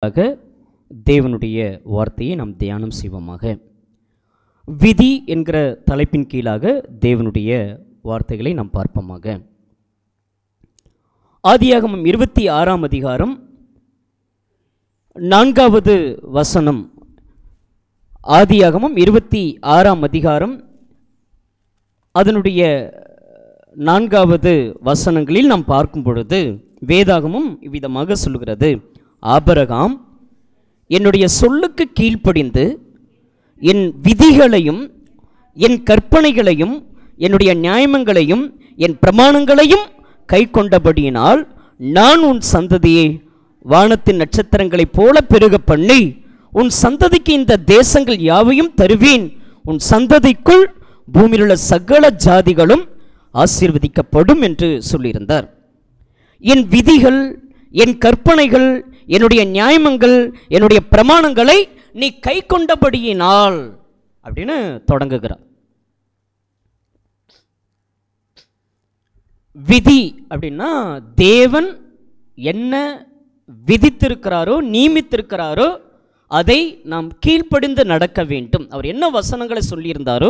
தேவனுடைய வார்த்தையை நாம் தியானம் செய்வோமாக. விதி என்கிற தலைப்பின் கீழாக தேவனுடைய வார்த்தைகளை நாம் பார்ப்போமாக. ஆதியாகமம் 26ஆம் அதிகாரம் 4வது வசனம். ஆதியாகமம் 26ஆம் அதிகாரம் அதனுடைய 4வது வசனங்களில் நாம் பார்க்கும் பொழுது வேதாகமும் இவ்விதமாக சொல்கிறது: ஆபிரகாம் என்னுடைய சொல்லுக்கு கீழ்ப்படிந்து என் விதிகளையும் என் கற்பனைகளையும் என்னுடைய நியாயங்களையும் என் பிரமாணங்களையும் கை கொண்டபடியினால் நான் உன் சந்ததியை வானத்தின் நட்சத்திரங்களைப் போல பெருக பண்ணி உன் சந்ததிக்கு இந்த தேசங்கள் யாவையும் தருவேன். உன் சந்ததிக்குள் பூமியில் உள்ள சகல ஜாதிகளும் ஆசீர்வதிக்கப்படும் என்று சொல்லியிருந்தார். என் விதிகள், என் கற்பனைகள், என்னுடைய நியாயங்கள், என்னுடைய பிரமாணங்களை நீ கை கொண்டபடியினால் அப்படின்னு தொடங்குகிறார். விதி அப்படின்னா தேவன் என்ன விதித்திருக்கிறாரோ நியமித்திருக்கிறாரோ அதை நாம் கீழ்ப்படிந்து நடக்க வேண்டும். அவர் என்ன வசனங்களை சொல்லியிருந்தாரோ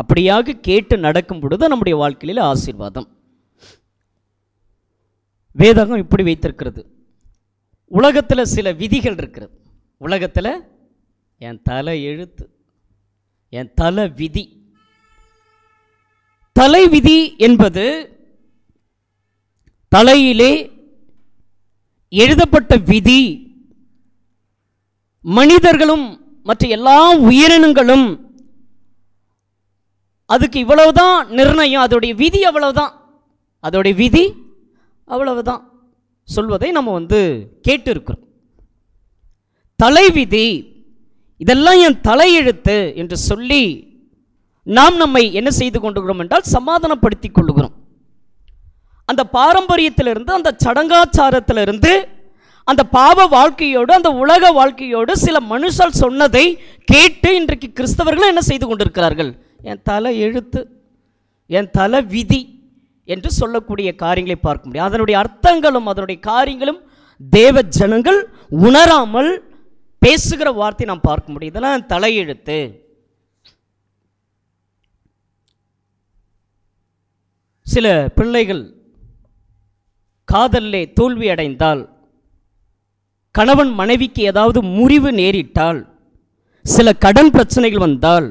அப்படியாக கேட்டு நடக்கும் பொழுது நம்முடைய வாழ்க்கையில் ஆசீர்வாதம். வேதகம் இப்படி வைத்திருக்கிறது. உலகத்தில் சில விதிகள் இருக்கிறது. உலகத்தில் என் தலை எழுத்து, என் தலை விதி. தலை விதி என்பது தலையிலே எழுதப்பட்ட விதி. மனிதர்களும் மற்ற எல்லா உயிரினங்களும் அதுக்கு இவ்வளவுதான் நிர்ணயம், அதோடைய விதி அவ்வளவுதான், அதோடைய விதி அவ்வளவுதான் சொல்வதை நம்ம கேட்டு இருக்கிறோம். தலைவிதி, இதெல்லாம் என் தலையெழுத்து என்று சொல்லி நாம் நம்மை என்ன செய்து கொண்டுகிறோம் என்றால் சமாதானப்படுத்திக் கொள்ளுகிறோம். அந்த பாரம்பரியத்திலிருந்து, அந்த சடங்காச்சாரத்திலிருந்து, அந்த பாவ வாழ்க்கையோடு, அந்த உலக வாழ்க்கையோடு சில மனுஷர் சொன்னதை கேட்டு இன்றைக்கு கிறிஸ்தவர்கள் என்ன செய்து கொண்டிருக்கிறார்கள்? என் தலை எழுத்து, என் தலை விதி என்று சொல்லக்கூடிய காரியங்களை பார்க்க முடியும். அதனுடைய அர்த்தங்களும் அதனுடைய காரியங்களும் தேவ ஜனங்கள் உணராமல் பேசுகிற வார்த்தை நாம் பார்க்க முடியும். இதெல்லாம் தலையெழுத்து. சில பிள்ளைகள் காதலிலே தோல்வி அடைந்தால், கணவன் மனைவிக்கு ஏதாவது முறிவு நேரிட்டால், சில கடன் பிரச்சனைகள் வந்தால்,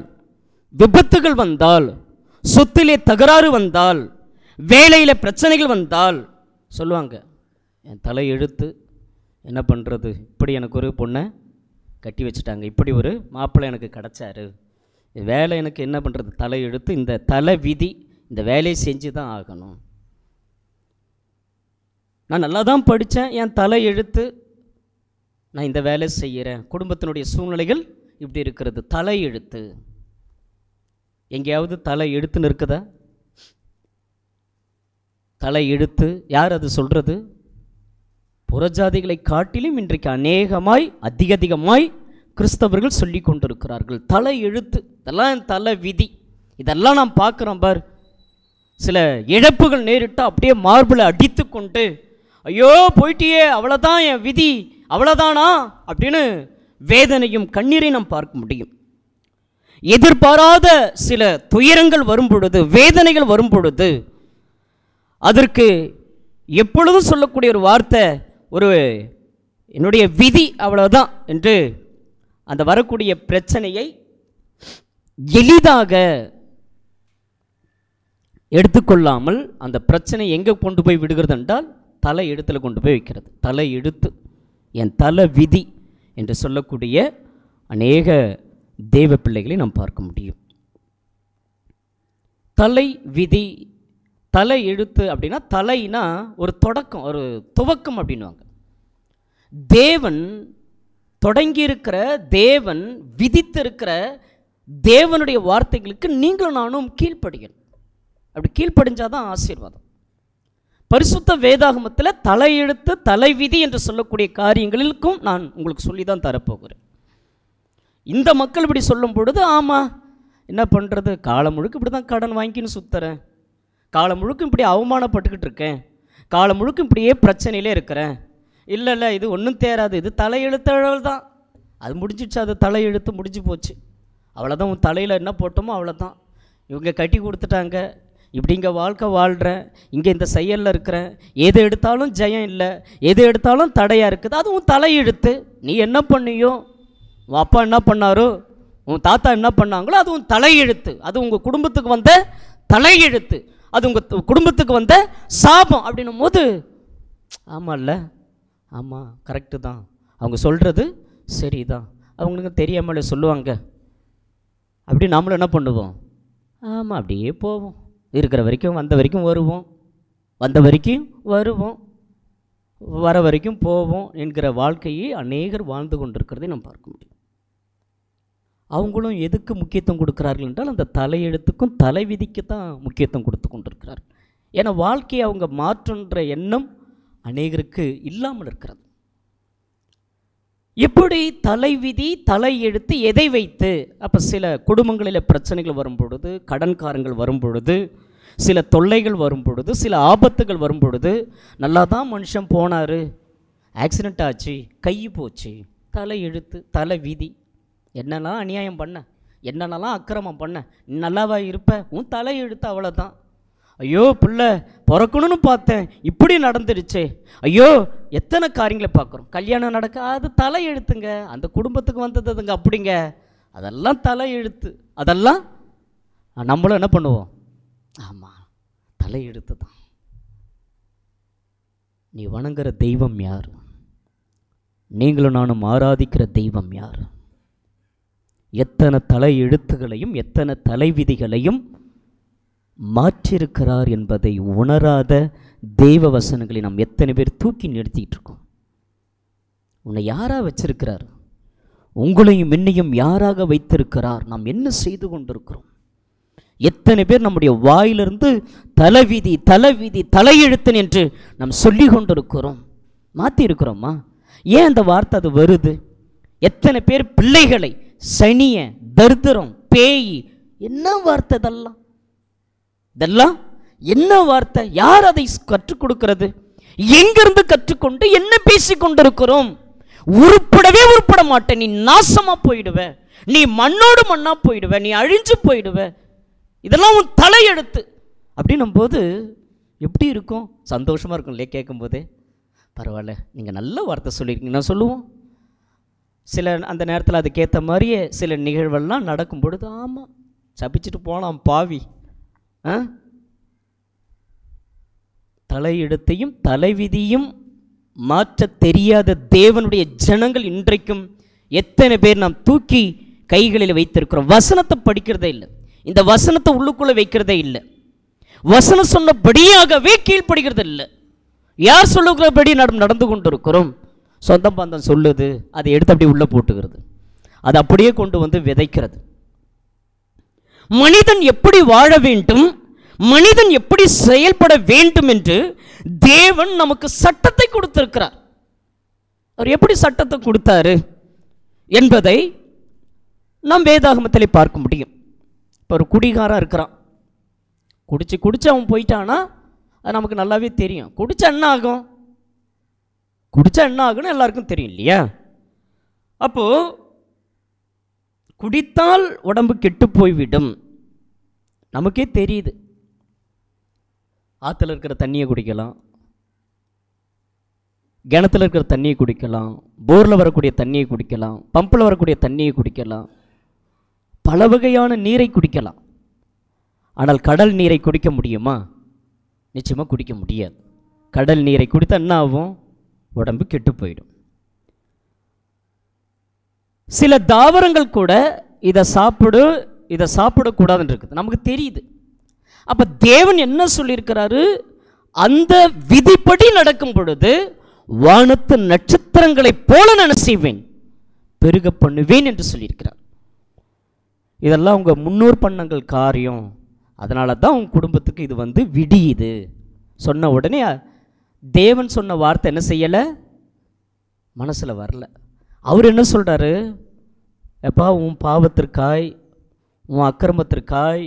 விபத்துகள் வந்தால், சொத்திலே தகராறு வந்தால், வேலையில் பிரச்சனைகள் வந்தால் சொல்லுவாங்க, என் தலை எழுத்து, என்ன பண்ணுறது, இப்படி எனக்கு ஒரு பொண்ணை கட்டி வச்சுட்டாங்க, இப்படி ஒரு மாப்பிள்ளை எனக்கு கிடச்சாரு, வேலை எனக்கு என்ன பண்ணுறது, தலை எழுத்து, இந்த தலை விதி, இந்த வேலையை செஞ்சு தான் ஆகணும். நான் நல்லா தான் படித்தேன், என் தலை எழுத்து, நான் இந்த வேலை செய்கிறேன். குடும்பத்தினுடைய சூழ்நிலைகள் இப்படி இருக்கிறது. தலை எழுத்து. எங்கேயாவது தலை எழுத்துன்னு இருக்குதா? தலை எழுத்து யார் அது சொல்கிறது? புறஜாதிகளை காட்டிலும் இன்றைக்கு அநேகமாய் அதிகமாய் கிறிஸ்தவர்கள் சொல்லி கொண்டிருக்கிறார்கள். தலை எழுத்து, இதெல்லாம் தலை விதி, இதெல்லாம் நாம் பார்க்குறோம் பார். சில இழப்புகள் நேரிட்டால் அப்படியே மார்பில் அடித்து கொண்டு, ஐயோ போயிட்டியே, அவ்வளோதான் என் விதி, அவ்வளோதானா அப்படின்னு வேதனையும் கண்ணீரையும் நாம் பார்க்க முடியும். எதிர்பாராத சில துயரங்கள் வரும் பொழுது, வேதனைகள் வரும் பொழுது, அதற்கு எப்பொழுதும் சொல்லக்கூடிய ஒரு வார்த்தை, ஒரு என்னுடைய விதி அவ்வளவுதான் என்று அந்த வரக்கூடிய பிரச்சனையை எளிதாக எடுத்துக்கொள்ளாமல் அந்த பிரச்சனை எங்கே கொண்டு போய் விடுகிறது என்றால் தலை எழுத்தில் கொண்டு போய் வைக்கிறது. தலை எழுத்து, என் தலை விதி என்று சொல்லக்கூடிய அநேக தேவ பிள்ளைகளை நாம் பார்க்க முடியும். தலை விதி, தலை எழுத்து அப்படின்னா, தலைனா ஒரு தொடக்கம், ஒரு துவக்கம் அப்படின்வாங்க. தேவன் தொடங்கியிருக்கிற, தேவன் விதித்திருக்கிற தேவனுடைய வார்த்தைகளுக்கு நீங்களும் நானும் கீழ்ப்படியணும். அப்படி கீழ்ப்படிஞ்சாதான் ஆசீர்வாதம். பரிசுத்த வேதாகமத்தில் தலையெழுத்து, தலைவிதி என்று சொல்லக்கூடிய காரியங்களுக்கும் நான் உங்களுக்கு சொல்லி தான் தரப்போகிறேன். இந்த மக்கள் இப்படி சொல்லும் பொழுது, ஆமாம் என்ன பண்ணுறது, காலம் முழுக்க இப்படி தான் கடன் வாங்கின்னு சுற்றுறேன், காலம் முழுக்க இப்படி அவமானப்பட்டுக்கிட்டு இருக்கேன், காலம் முழுக்க இப்படியே பிரச்சனையிலே இருக்கிறேன், இல்லை இல்லை இது ஒன்றும் தேராது, இது தலையெழுத்தளவு தான், அது முடிஞ்சிடுச்சு, அது தலையெழுத்து முடிஞ்சு போச்சு, அவ்வளோதான், உன் தலையில் என்ன போட்டோமோ அவ்வளோதான், இவங்க கட்டி கொடுத்துட்டாங்க, இப்படி இங்கே வாழ்க்கை வாழ்கிறேன், இங்கே இந்த செயலில் இருக்கிறேன், எது எடுத்தாலும் ஜெயம் இல்லை, எது எடுத்தாலும் தடையாக இருக்குது, அது உன் தலையெழுத்து, நீ என்ன பண்ணியோ, உன் அப்பா என்ன பண்ணாரோ, உன் தாத்தா என்ன பண்ணாங்களோ அது உன் தலையெழுத்து, அது உங்கள் குடும்பத்துக்கு வந்த தலையெழுத்து, அது உங்கள் குடும்பத்துக்கு வந்த சாபம் அப்படின்னும் போது, ஆமாம்ல, ஆமாம் கரெக்டு தான், அவங்க சொல்கிறது சரி தான், அவங்களுக்கு தெரியாமலே சொல்லுவாங்க, அப்படி நாமளும் என்ன பண்ணுவோம், ஆமாம் அப்படியே போவோம், இருக்கிற வரைக்கும் வந்த வரைக்கும் வருவோம், வந்த வரைக்கும் வருவோம், வர வரைக்கும் போவோம் என்கிற வாழ்க்கையை அநேகர் வாழ்ந்து கொண்டிருக்கிறதை நம்ம பார்க்க முடியும். அவங்களும் எதுக்கு முக்கியத்துவம் கொடுக்குறார்கள் என்றால் அந்த தலையெழுத்துக்கும் தலைவிதிக்கு தான் முக்கியத்துவம் கொடுத்து கொண்டிருக்கிறார்கள். ஏன்னா வாழ்க்கையை அவங்க மாற்றுன்ற எண்ணம் அநேகருக்கு இல்லாமல் இருக்கிறது. எப்படி தலைவிதி தலையெழுத்து எதை வைத்து, அப்போ சில குடும்பங்களில் பிரச்சனைகள் வரும் பொழுது, கடன்காரங்கள் வரும் பொழுது, சில தொல்லைகள் வரும் பொழுது, சில ஆபத்துகள் வரும் பொழுது, நல்லா தான் மனுஷன் போனார், ஆக்சிடெண்ட் ஆச்சு, கை போச்சு, தலையெழுத்து தலைவிதி, என்னெல்லாம் அநியாயம் பண்ண, என்னென்னலாம் அக்கிரமம் பண்ண, நீ நல்லாவா இருப்ப, உன் தலையெழுத்து அவ்வளோதான். ஐயோ பிள்ளை பிறக்கணும்னு பார்த்தேன், இப்படி நடந்துடுச்சே, ஐயோ எத்தனை காரியங்களை பார்க்குறோம், கல்யாணம் நடக்க, அது தலையெழுத்துங்க, அந்த குடும்பத்துக்கு வந்ததுங்க அப்படிங்க, அதெல்லாம் தலையெழுத்து, அதெல்லாம் நம்மளும் என்ன பண்ணுவோம், ஆமாம் தலையெழுத்து தான். நீ வணங்குற தெய்வம் யார், நீங்களும் நானும் ஆராதிக்கிற தெய்வம் யார், எத்தனை தலை எழுத்துகளையும் எத்தனை தலைவிதிகளையும் மாற்றிருக்கிறார் என்பதை உணராத தெய்வ வசனங்களை நாம் எத்தனை பேர் தூக்கி நிறுத்திட்டு இருக்கோம். உன்னை யாராக வச்சிருக்கிறார், உங்களையும் என்னையும் யாராக வைத்திருக்கிறார், நாம் என்ன செய்து கொண்டிருக்கிறோம், எத்தனை பேர் நம்முடைய வாயிலிருந்து தலைவிதி தலைவிதி தலையெழுத்தன் என்று நாம் சொல்லி கொண்டிருக்கிறோம், மாற்றி இருக்கிறோமா? ஏன் அந்த வார்த்தை அது வருது? எத்தனை பேர் பிள்ளைகளை சனிய தரித்திரம் பேய், என்ன வார்த்தை இதெல்லாம், இதெல்லாம் என்ன வார்த்தை, யார் அதை கற்றுக் கொடுக்கிறது, எங்கிருந்து கற்றுக்கொண்டு என்ன பேசிக் கொண்டிருக்கிறோம்? உருப்படவே உருப்பட மாட்டேன், நீ நாசமா போயிடுவ, நீ மண்ணோடு மண்ணா போயிடுவ, நீ அழிஞ்சு போயிடுவ, இதெல்லாம் உன் தலையெழுத்து அப்படின்னும் போது எப்படி இருக்கும்? சந்தோஷமா இருக்கும் இல்லையா கேட்கும்போதே? பரவாயில்ல, நீங்கள் நல்ல வார்த்தை சொல்லியிருக்கீங்க நான் சொல்லுவோம். சில அந்த நேரத்தில் அதுக்கேற்ற மாதிரியே சில நிகழ்வெல்லாம் நடக்கும் பொழுது, ஆமாம் சபிச்சுட்டு போகலாம் பாவி, தலையெழுத்தையும் தலைவிதியும் மாற்ற தெரியாத தேவனுடைய ஜனங்கள் இன்றைக்கும் எத்தனை பேர் நாம் தூக்கி கைகளில் வைத்திருக்கிறோம். வசனத்தை படிக்கிறதே இல்லை, இந்த வசனத்தை உள்ளுக்குள்ளே வைக்கிறதே இல்லை, வசனம் சொன்னபடியாகவே கீழ்ப்படுகிறது இல்லை. யார் சொல்லுகிறபடி நடந்து கொண்டிருக்கிறோம்? சொந்த பந்தம் சொல்லுது, அதை எடுத்து அப்படியே உள்ளே போட்டுக்கிறது, அதை அப்படியே கொண்டு வந்து விதைக்கிறது. மனிதன் எப்படி வாழ வேண்டும், மனிதன் எப்படி செயல்பட வேண்டும் என்று தேவன் நமக்கு சட்டத்தை கொடுத்திருக்கிறார். அவர் எப்படி சட்டத்தை கொடுத்தாரு என்பதை நாம் வேதாகமத்தில் பார்க்க முடியும். இப்போ ஒரு குடிகாரன் இருக்கிறான், குடிச்சு அவன் போயிட்டானா அது நமக்கு நல்லாவே தெரியும். குடிச்சா என்ன ஆகும், குடிச்சா என்ன ஆகுன்னு எல்லாருக்கும் தெரியும் இல்லையா? அப்போ குடித்தால் உடம்பு கெட்டு போய்விடும், நமக்கே தெரியுது. ஆற்றுல இருக்கிற தண்ணியை குடிக்கலாம், கிணத்துல இருக்கிற தண்ணியை குடிக்கலாம், போரில் வரக்கூடிய தண்ணியை குடிக்கலாம், பம்பில் வரக்கூடிய தண்ணியை குடிக்கலாம், பல வகையான நீரை குடிக்கலாம். ஆனால் கடல் நீரை குடிக்க முடியுமா? நிச்சயமாக குடிக்க முடியாது. கடல் நீரை குடித்தா என்ன ஆகும்? உடம்பு கெட்டு போயிடும். சில தாவரங்கள் கூட இதை சாப்பிடக்கூடாதுன்னு இருக்குது, நமக்கு தெரியுது. அப்போ தேவன் என்ன சொல்லியிருக்கிறாரு? அந்த விதிப்படி நடக்கும் பொழுது வானத்து நட்சத்திரங்களைப் போல நான் செய்வேன், பெருக பண்ணுவேன் என்று சொல்லியிருக்கிறார். இதெல்லாம் உங்கள் முன்னோர் பண்ணங்கள் காரியம், அதனால தான் உங்கள் குடும்பத்துக்கு இது விடியுது சொன்ன உடனே தேவன் சொன்ன வார்த்தை என்ன செய்யலை? மனசில் வரல. அவர் என்ன சொல்கிறாரு? எப்பா உன் பாவத்திற்காய், உன் அக்கிரமத்திற்காய்,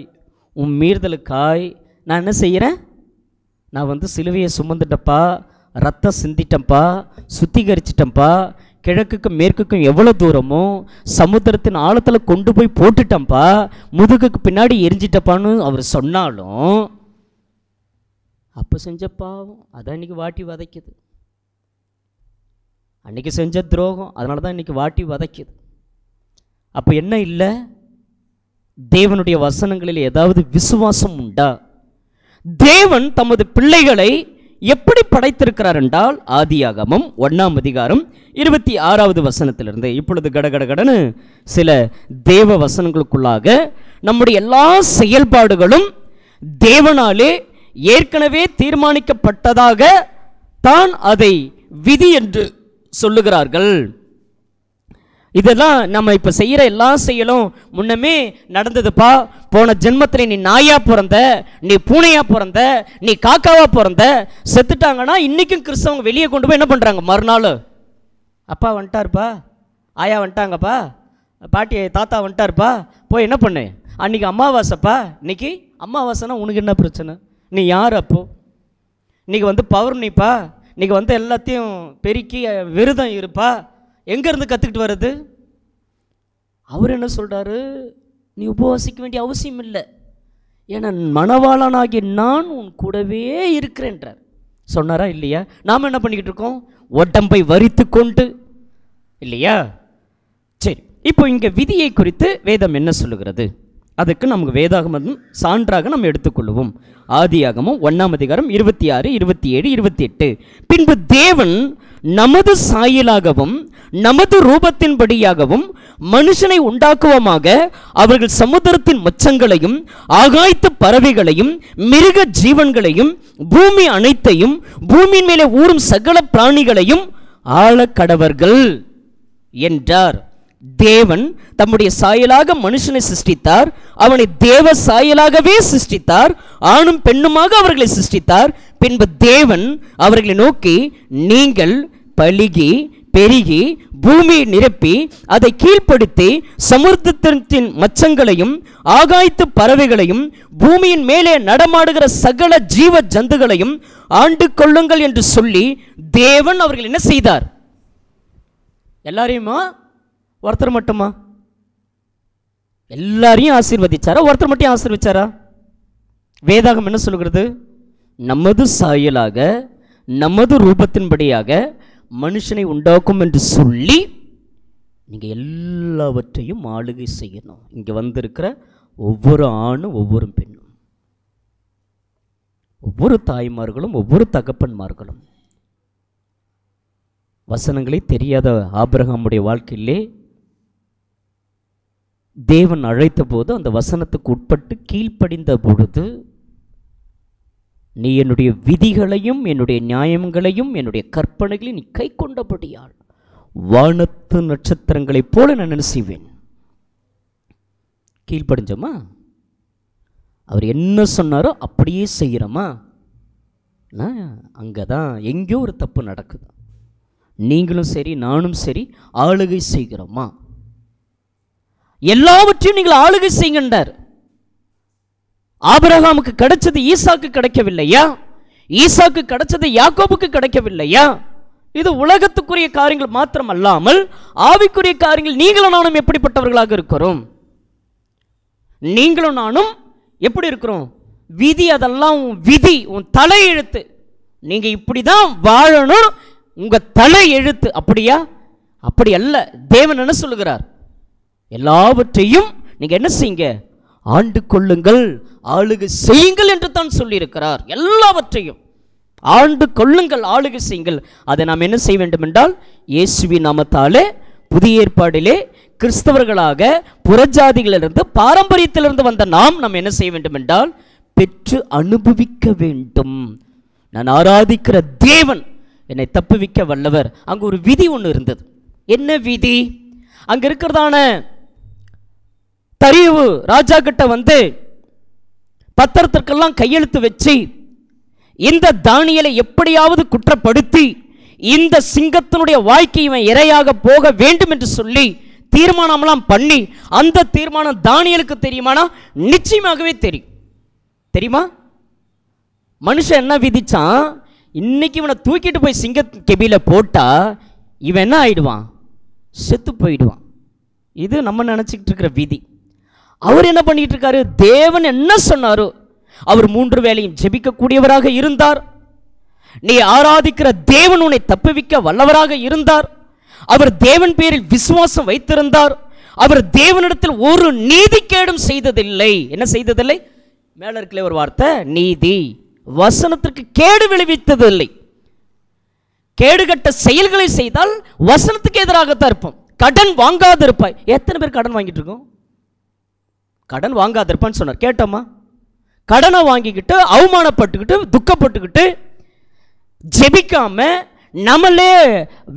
உன் மீறுதலுக்காய் நான் என்ன செய்கிறேன்? நான் சிலுவையை சுமந்துட்டப்பா, ரத்தம் சிந்திட்டம்பா, சுத்திகரிச்சிட்டம்பா, கிழக்குக்கும் மேற்குக்கும் எவ்வளோ தூரமோ சமுத்திரத்தின் ஆழத்தில் கொண்டு போய் போட்டுட்டம்பா, முதுகுக்கு பின்னாடி எரிஞ்சிட்டப்பான்னு அவர் சொன்னாலும் அப்போ செஞ்ச பாவம் அதான் இன்றைக்கி வாட்டி வதைக்குது. அன்றைக்கி செஞ்ச துரோகம் அதனால தான் இன்றைக்கி வாட்டி வதைக்குது. அப்போ என்ன இல்லை? தேவனுடைய வசனங்களில் ஏதாவது விசுவாசம் உண்டா? தேவன் தமது பிள்ளைகளை எப்படி படைத்திருக்கிறார் என்றால், ஆதியாகமம் 1ஆம் அதிகாரம் 26வது வசனத்திலிருந்து இப்பொழுது கடகடகடன்னு சில தேவ வசனங்களுக்குள்ளாக நம்முடைய எல்லா செயல்பாடுகளும் தேவனாலே ஏற்கனவே தீர்மானிக்கப்பட்டதாக தான் அதை விதி என்று சொல்லுகிறார்கள். இதெல்லாம் நம்ம இப்போ செய்கிற எல்லா செயலும் முன்னமே நடந்ததுப்பா. போன ஜென்மத்தில் நீ நாயா பிறந்த, நீ பூனையா பிறந்த, நீ காக்காவா பிறந்த, செத்துட்டாங்கன்னா இன்றைக்கும் கிறிஸ்தவங்க வெளியே கொண்டு போய் என்ன பண்ணுறாங்க? மறுநாள் அப்பா வந்துட்டாருப்பா, ஆயா வந்துட்டாங்கப்பா, பாட்டி தாத்தா வந்துட்டாருப்பா, போய் என்ன பண்ணு, அன்றைக்கி அமாவாசைப்பா, இன்றைக்கி அமாவாசைனா உனக்கு என்ன பிரச்சனை? நீ யார்? அப்போ இன்றைக்கி வந்து பௌர்ணமிப்பா, இன்றைக்கி வந்து எல்லாத்தையும் பெருக்கி விரதம் இருப்பா. எங்கேருந்து கற்றுக்கிட்டு வர்றது? அவர் என்ன சொல்கிறாரு? நீ உபவாசிக்க வேண்டிய அவசியம் இல்லை, ஏன்னா மணவாளனாகிய நான் உன் கூடவே இருக்கிறேன்றார். சொன்னாரா இல்லையா? நாம் என்ன பண்ணிக்கிட்டு இருக்கோம்? உடம்பை வரித்து கொண்டு இல்லையா? சரி, இப்போ இங்கே விதியை குறித்து வேதம் என்ன சொல்லுகிறது? அதுக்கு நமக்கு வேதாகமம் சான்றாக நம்ம எடுத்துக்கொள்வோம். ஆதியாகமம் 1ஆம் அதிகாரம் 26, 27, 28. பின்பு தேவன் நமது சாயலாகவும் நமது ரூபத்தின்படியாகவும் மனுஷனை உண்டாக்குவோமாக, அவர்கள் சமுத்திரத்தின் மச்சங்களையும் ஆகாயத்து பறவைகளையும் மிருக ஜீவன்களையும் பூமி அனைத்தையும் பூமியின் மேலே ஊறும் சகல பிராணிகளையும் ஆளக்கடவர்கள் என்றார். தேவன் தம்முடைய சாயலாக மனுஷனை சிருஷ்டித்தார், அவனை தேவ சாயலாகவே சிருஷ்டித்தார், ஆணும் பெண்ணுமாக அவர்களை சிருஷ்டித்தார். பின்பு தேவன் அவர்களை நோக்கி, நீங்கள் பலுகி பெருகி பூமியை நிரப்பி அதை கீழ்ப்படுத்தி சமுத்திரத்தின் மச்சங்களையும் ஆகாயத்து பறவைகளையும் பூமியின் மேலே நடமாடுகிற சகல ஜீவ ஜந்துகளையும் ஆண்டு கொள்ளுங்கள் என்று சொல்லி தேவன் அவர்கள் என்ன செய்தார்? எல்லாரையுமா? ஒருத்தர் மட்டுமா? எல்லாரையும் ஆசீர்வதிச்சாரா? ஒருத்தர் மட்டும் ஆசீர்வதிச்சாரா? வேதாகம் என்ன சொல்கிறது? நமது சாயலாக நமது ரூபத்தின்படியாக மனுஷனை உண்டாக்கும் என்று சொல்லி நீங்கள் எல்லாவற்றையும் ஆளுகை செய்யணும். இங்கே வந்திருக்கிற ஒவ்வொரு ஆணும் ஒவ்வொரு பெண்ணும், ஒவ்வொரு தாய்மார்களும் ஒவ்வொரு தகப்பன்மார்களும். வசனங்களை தெரியாத ஆபிரகாமுடைய வாழ்க்கையிலே தேவன் அழைத்த போது அந்த வசனத்துக்கு உட்பட்டு கீழ்ப்படிந்த பொழுது, நீ என்னுடைய விதிகளையும் என்னுடைய நியாயங்களையும் என்னுடைய கற்பனைகளையும் நீ கை கொண்டபடியால் வானத்து நட்சத்திரங்களைப் போல நான் என்ன செய்வேன்? கீழ்ப்படிஞ்சோமா? அவர் என்ன சொன்னாரோ அப்படியே செய்கிறோமா? அங்கே தான் எங்கேயோ ஒரு தப்பு நடக்குது. நீங்களும் சரி நானும் சரி ஆளுகை செய்கிறோமா? எல்லாவற்றையும் நீங்கள் ஆளுகை செய்கின்றார். ஆபிரகாமுக்கு கிடைச்சது ஈசாக்கு கிடைக்கவில்லையா? ஈசாக்கு கிடைச்சது யாக்கோபுக்கு கிடைக்கவில்லையா? இது உலகத்துக்குரிய காரியங்கள் மாத்திரம் அல்லாமல் ஆவிக்குரிய காரியங்கள் நீங்களும் நானும் எப்படிப்பட்டவர்களாக இருக்கிறோம்? நீங்களும் நானும் எப்படி இருக்கிறோம்? விதி, அதெல்லாம் உன் விதி, உன் தலை எழுத்து. நீங்க இப்படிதான் வாழணும், உங்க தலை எழுத்து. அப்படியா? அப்படி அல்ல. தேவன் என்ன சொல்லுகிறார்? எல்லாவற்றையும் நீங்க என்ன செய்யுங்க? ஆண்டு கொள்ளுங்கள், ஆளுகை செய்யுங்கள் என்று தான் சொல்லியிருக்கிறார். எல்லாவற்றையும் ஆண்டு கொள்ளுங்கள், ஆளுகை செய்யுங்கள். அதை நாம் என்ன செய்ய வேண்டும் என்றால், இயேசுவின் நாமத்தாலே புதிய ஏற்பாடிலே கிறிஸ்தவர்களாக புறஜாதிகளிலிருந்து பாரம்பரியத்திலிருந்து வந்த நாம் என்ன செய்ய வேண்டும் என்றால், பெற்று அனுபவிக்க வேண்டும். நான் ஆராதிக்கிற தேவன் என்னை தப்புவிக்க வல்லவர். அங்கு ஒரு விதி ஒன்று இருந்தது. என்ன விதி? அங்க இருக்கிறதான தரியவு ராஜா கிட்ட வந்து பத்திரத்திற்கெல்லாம் கையெழுத்து வச்சு, இந்த தானியலை எப்படியாவது குற்றப்படுத்தி இந்த சிங்கத்தினுடைய வாழ்க்கை இவன் இரையாக போக வேண்டும் என்று சொல்லி தீர்மானம்லாம் பண்ணி, அந்த தீர்மானம் தானியலுக்கு தெரியுமானா? நிச்சயமாகவே தெரியும். தெரியுமா? மனுஷன் என்ன விதிச்சான்? இன்னைக்கு இவனை தூக்கிட்டு போய் சிங்க கெபியில போட்டா இவன் என்ன ஆயிடுவான்? செத்து போயிடுவான். இது நம்ம நினச்சிக்கிட்டு இருக்கிற விதி. அவர் என்ன பண்ணிட்டு இருக்காரு? தேவன் என்ன சொன்னாரோ, அவர் 3 வேளையும் ஜெபிக்கக்கூடியவராக இருந்தார். நீ ஆராதிக்கிற தேவன் உன்னை தப்புவிக்க வல்லவராக இருந்தார். அவர் தேவன் பேரில் விசுவாசம் வைத்திருந்தார். அவர் தேவனிடத்தில் ஒரு நீதிகேடும் செய்ததில்லை. என்ன செய்ததில்லை? மேல இருக்கல ஒரு வார்த்தை, நீதி. வசனத்திற்கு கேடு விளைவித்ததில்லை. கேடுகட்ட செயல்களை செய்தால் வசனத்துக்கு எதிராகத்தான் இருப்போம். கடன் வாங்காதிருப்பாய். எத்தனை பேர் கடன் வாங்கிட்டு இருக்கோம்? கடன் வாங்காதிருப்பான்னு சொன்னார், கேட்டோமா? கடனை வாங்கிக்கிட்டு அவமானப்பட்டுக்கிட்டு துக்கப்பட்டுக்கிட்டு ஜெபிக்காம நம்மளே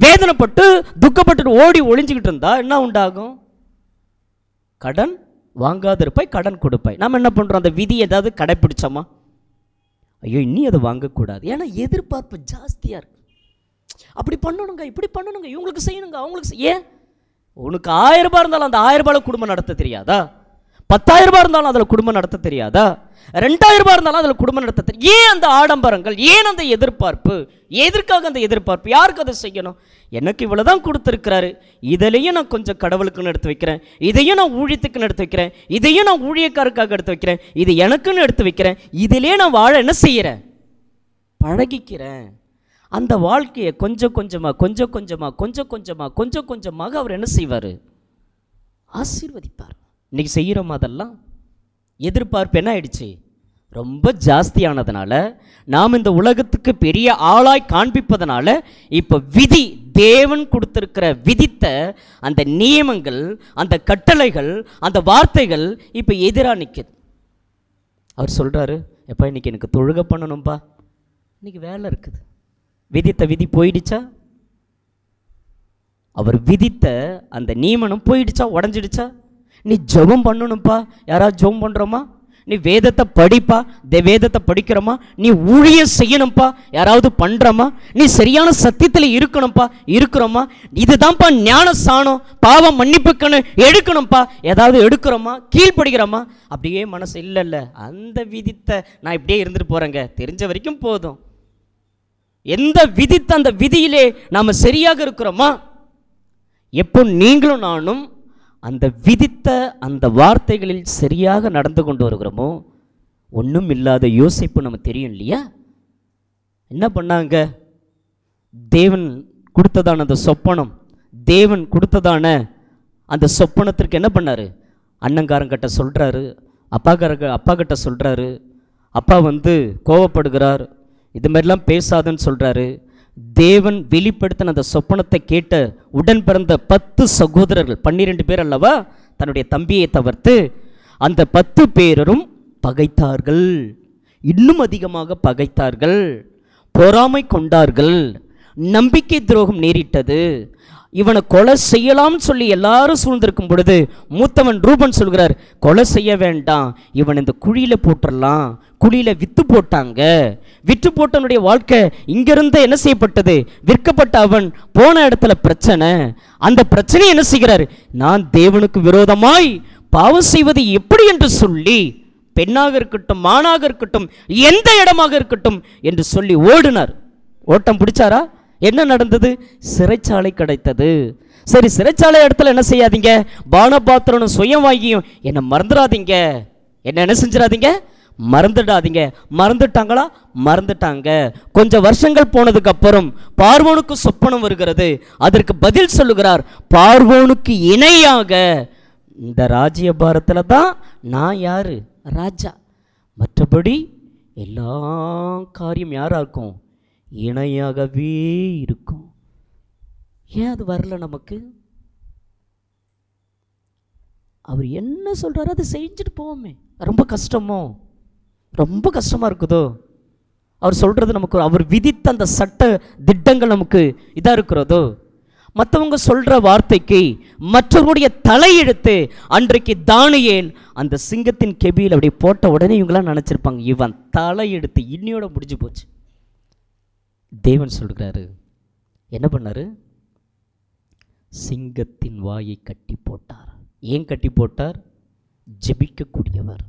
வேதனைப்பட்டு துக்கப்பட்டு ஓடி ஒளிஞ்சுக்கிட்டு இருந்தா என்ன உண்டாகும்? கடன் வாங்காதிருப்பாய், கடன் கொடுப்பாய். நம்ம என்ன பண்றோம்? அந்த விதி ஏதாவது கடைப்பிடிச்சோமா? ஐயோ இனி அதை வாங்கக்கூடாது. ஏன்னா எதிர்பார்ப்பு ஜாஸ்தியா இருக்கு. அப்படி பண்ணணுங்க, இப்படி பண்ணணுங்க, இவங்களுக்கு செய்யணுங்க, அவங்களுக்கு ஏன்? உனக்கு 1000 ரூபாய் இருந்தாலும் அந்த 1000 ரூபாயில் குடும்பம் நடத்த தெரியாதா? 10,000 ரூபாய் இருந்தாலும் அதில் குடும்பம் நடத்த தெரியாதா? 2000 ரூபாய் இருந்தாலும் அதில் குடும்பம் நடத்த தெரியும். ஏன் அந்த ஆடம்பரங்கள்? ஏன் அந்த எதிர்பார்ப்பு? எதற்காக அந்த எதிர்பார்ப்பு? யாருக்கு அதை செய்யணும்? எனக்கு இவ்வளோதான் கொடுத்துருக்கிறாரு, இதிலையும் நான் கொஞ்சம் கடவுளுக்குன்னு எடுத்து வைக்கிறேன், இதையும் நான் ஊழியத்துக்குன்னு எடுத்து வைக்கிறேன், இதையும் நான் ஊழியக்காருக்காக எடுத்து வைக்கிறேன், இது எனக்குன்னு எடுத்து வைக்கிறேன், இதிலே நான் வாழ என்ன செய்கிறேன்? பழகிக்கிறேன். அந்த வாழ்க்கையை கொஞ்சம் கொஞ்சமாக கொஞ்சம் கொஞ்சமாக கொஞ்சம் கொஞ்சமாக கொஞ்சம் கொஞ்சமாக அவர் என்ன செய்வார்? ஆசீர்வதிப்பார். இன்னைக்கு செய்கிறோம் அதெல்லாம். எதிர்பார்ப்பு என்ன ஆயிடுச்சு? ரொம்ப ஜாஸ்தியானதுனால, நாம் இந்த உலகத்துக்கு பெரிய ஆளாய் காண்பிப்பதனால இப்போ விதி, தேவன் கொடுத்திருக்கிற விதித்த அந்த நியமங்கள், அந்த கட்டளைகள், அந்த வார்த்தைகள் இப்போ எதிராக நிற்குது. அவர் சொல்கிறாரு, எப்பா இன்னைக்கு எனக்கு தொழுகை பண்ணணும்பா, இன்னைக்கு வேலை இருக்குது. விதித்த விதி போயிடுச்சா? அவர் விதித்த அந்த நியமனம் போயிடுச்சா? உடஞ்சிடுச்சா? நீ ஜெபம் பண்ணணும்ப்பா, யாராவது ஜெபம் பண்ணுறோமா? நீ வேதத்தை படிப்பா, வேதத்தை படிக்கிறோமா? நீ ஊழியம் செய்யணும்ப்பா, யாராவது பண்ணுறோமா? நீ சரியான சத்தியத்தில் இருக்கணும்ப்பா, இருக்கிறோமா? இதுதான்ப்பா ஞான சாணம், பாவம் மன்னிப்புக்குன்னு எடுக்கணும்ப்பா, ஏதாவது எடுக்கிறோமா? கீழ்ப்படுகிறோமா? அப்படியே மனசு இல்லை இல்லை அந்த விதித்த நான் இப்படியே இருந்துட்டு போகிறேங்க, தெரிஞ்ச வரைக்கும் போதும். எந்த விதித்த அந்த விதியிலே நாம் சரியாக இருக்கிறோமா? எப்போ நீங்களும் நானும் அந்த விதித்த அந்த வார்த்தைகளில் சரியாக நடந்து கொண்டு வருகிறோமோ, ஒன்றும் இல்லாத யோசிப்பு நம்ம தெரியும் இல்லையா? என்ன பண்ணாங்க? தேவன் கொடுத்ததான அந்த சொப்பனம், தேவன் கொடுத்ததான அந்த சொப்பனத்திற்கு என்ன பண்ணார்? அண்ணங்காரங்கிட்ட சொல்கிறாரு, அப்பா கிட்ட சொல்கிறாரு. அப்பா கோவப்படுகிறார், இது மாதிரிலாம் பேசாதுன்னு சொல்கிறாரு. தேவன் வெளிப்படுத்தின அந்த சொப்பனத்தை கேட்ட உடன் பிறந்த 10 சகோதரர்கள், 12 பேர் அல்லவா, தன்னுடைய தம்பியை தவிர்த்து அந்த 10 பேரும் பகைத்தார்கள். இன்னும் அதிகமாக பகைத்தார்கள், பொறாமை கொண்டார்கள், நம்பிக்கை துரோகம் நேரிட்டது. இவனை கொலை செய்யலாம்னு சொல்லி எல்லாரும் சூழ்ந்திருக்கும் பொழுது மூத்தவன் ரூபன் சொல்கிறார், கொலை செய்ய வேண்டாம், இவன் இந்த குழியில் போட்டுடலாம். குழியில் விற்று போட்டாங்க. விற்று போட்டவனுடைய வாழ்க்கை இங்கிருந்து என்ன செய்யப்பட்டது? விற்கப்பட்ட அவன் போன இடத்துல பிரச்சனை. அந்த பிரச்சனையை என்ன செய்கிறார்? நான் தேவனுக்கு விரோதமாய் பாவம் செய்வது எப்படி என்று சொல்லி, பெண்ணாக இருக்கட்டும், மானாக இருக்கட்டும், எந்த இடமாக இருக்கட்டும் என்று சொல்லி ஓடினார். ஓட்டம் பிடிச்சாரா? என்ன நடந்தது? சிறைச்சாலை கிடைத்தது. சரி, சிறைச்சாலை இடத்துல என்ன செய்யாதீங்க? பானபாத்திரனும் சுயவாகியும் என்ன மறந்துடாதீங்க, என்ன செஞ்சிடாதீங்க, மறந்துடாதீங்க. மறந்துட்டாங்களா? மறந்துட்டாங்க. கொஞ்சம் வருஷங்கள் போனதுக்கு அப்புறம் பார்வோனுக்கு சொப்பனம் வருகிறது. அதற்கு பதில் சொல்லுகிறார், பார்வோனுக்கு இணையாக இந்த ராஜ்யபாரத்தில் தான் நான் யாரு? ராஜா. மற்றபடி எல்லா காரியம் யாரா இருக்கும்? இணையாகவே இருக்கும். ஏன் அது வரல நமக்கு? அவர் என்ன சொல்றாரு அதை செஞ்சுட்டு போவோமே. ரொம்ப கஷ்டமோ? ரொம்ப கஷ்டமா இருக்குதோ? அவர் சொல்றது நமக்கு, அவர் விதித்த அந்த சட்ட திட்டங்கள் நமக்கு இதா இருக்கிறதோ? மற்றவங்க சொல்ற வார்த்தைக்கு மற்றவருடைய தலையெடுத்து அன்றைக்கு தானியேல் அந்த சிங்கத்தின் கெபியில் அப்படி போட்ட உடனே இவங்களாம் நினைச்சிருப்பாங்க, இவன் தலையெடுத்து இன்னியோட முடிஞ்சு போச்சு. தேவன் சொல்கிறாரு, என்ன பண்ணாரு? சிங்கத்தின் வாயை கட்டி போட்டார். ஏன் கட்டி போட்டார்? ஜெபிக்கக்கூடியவர்.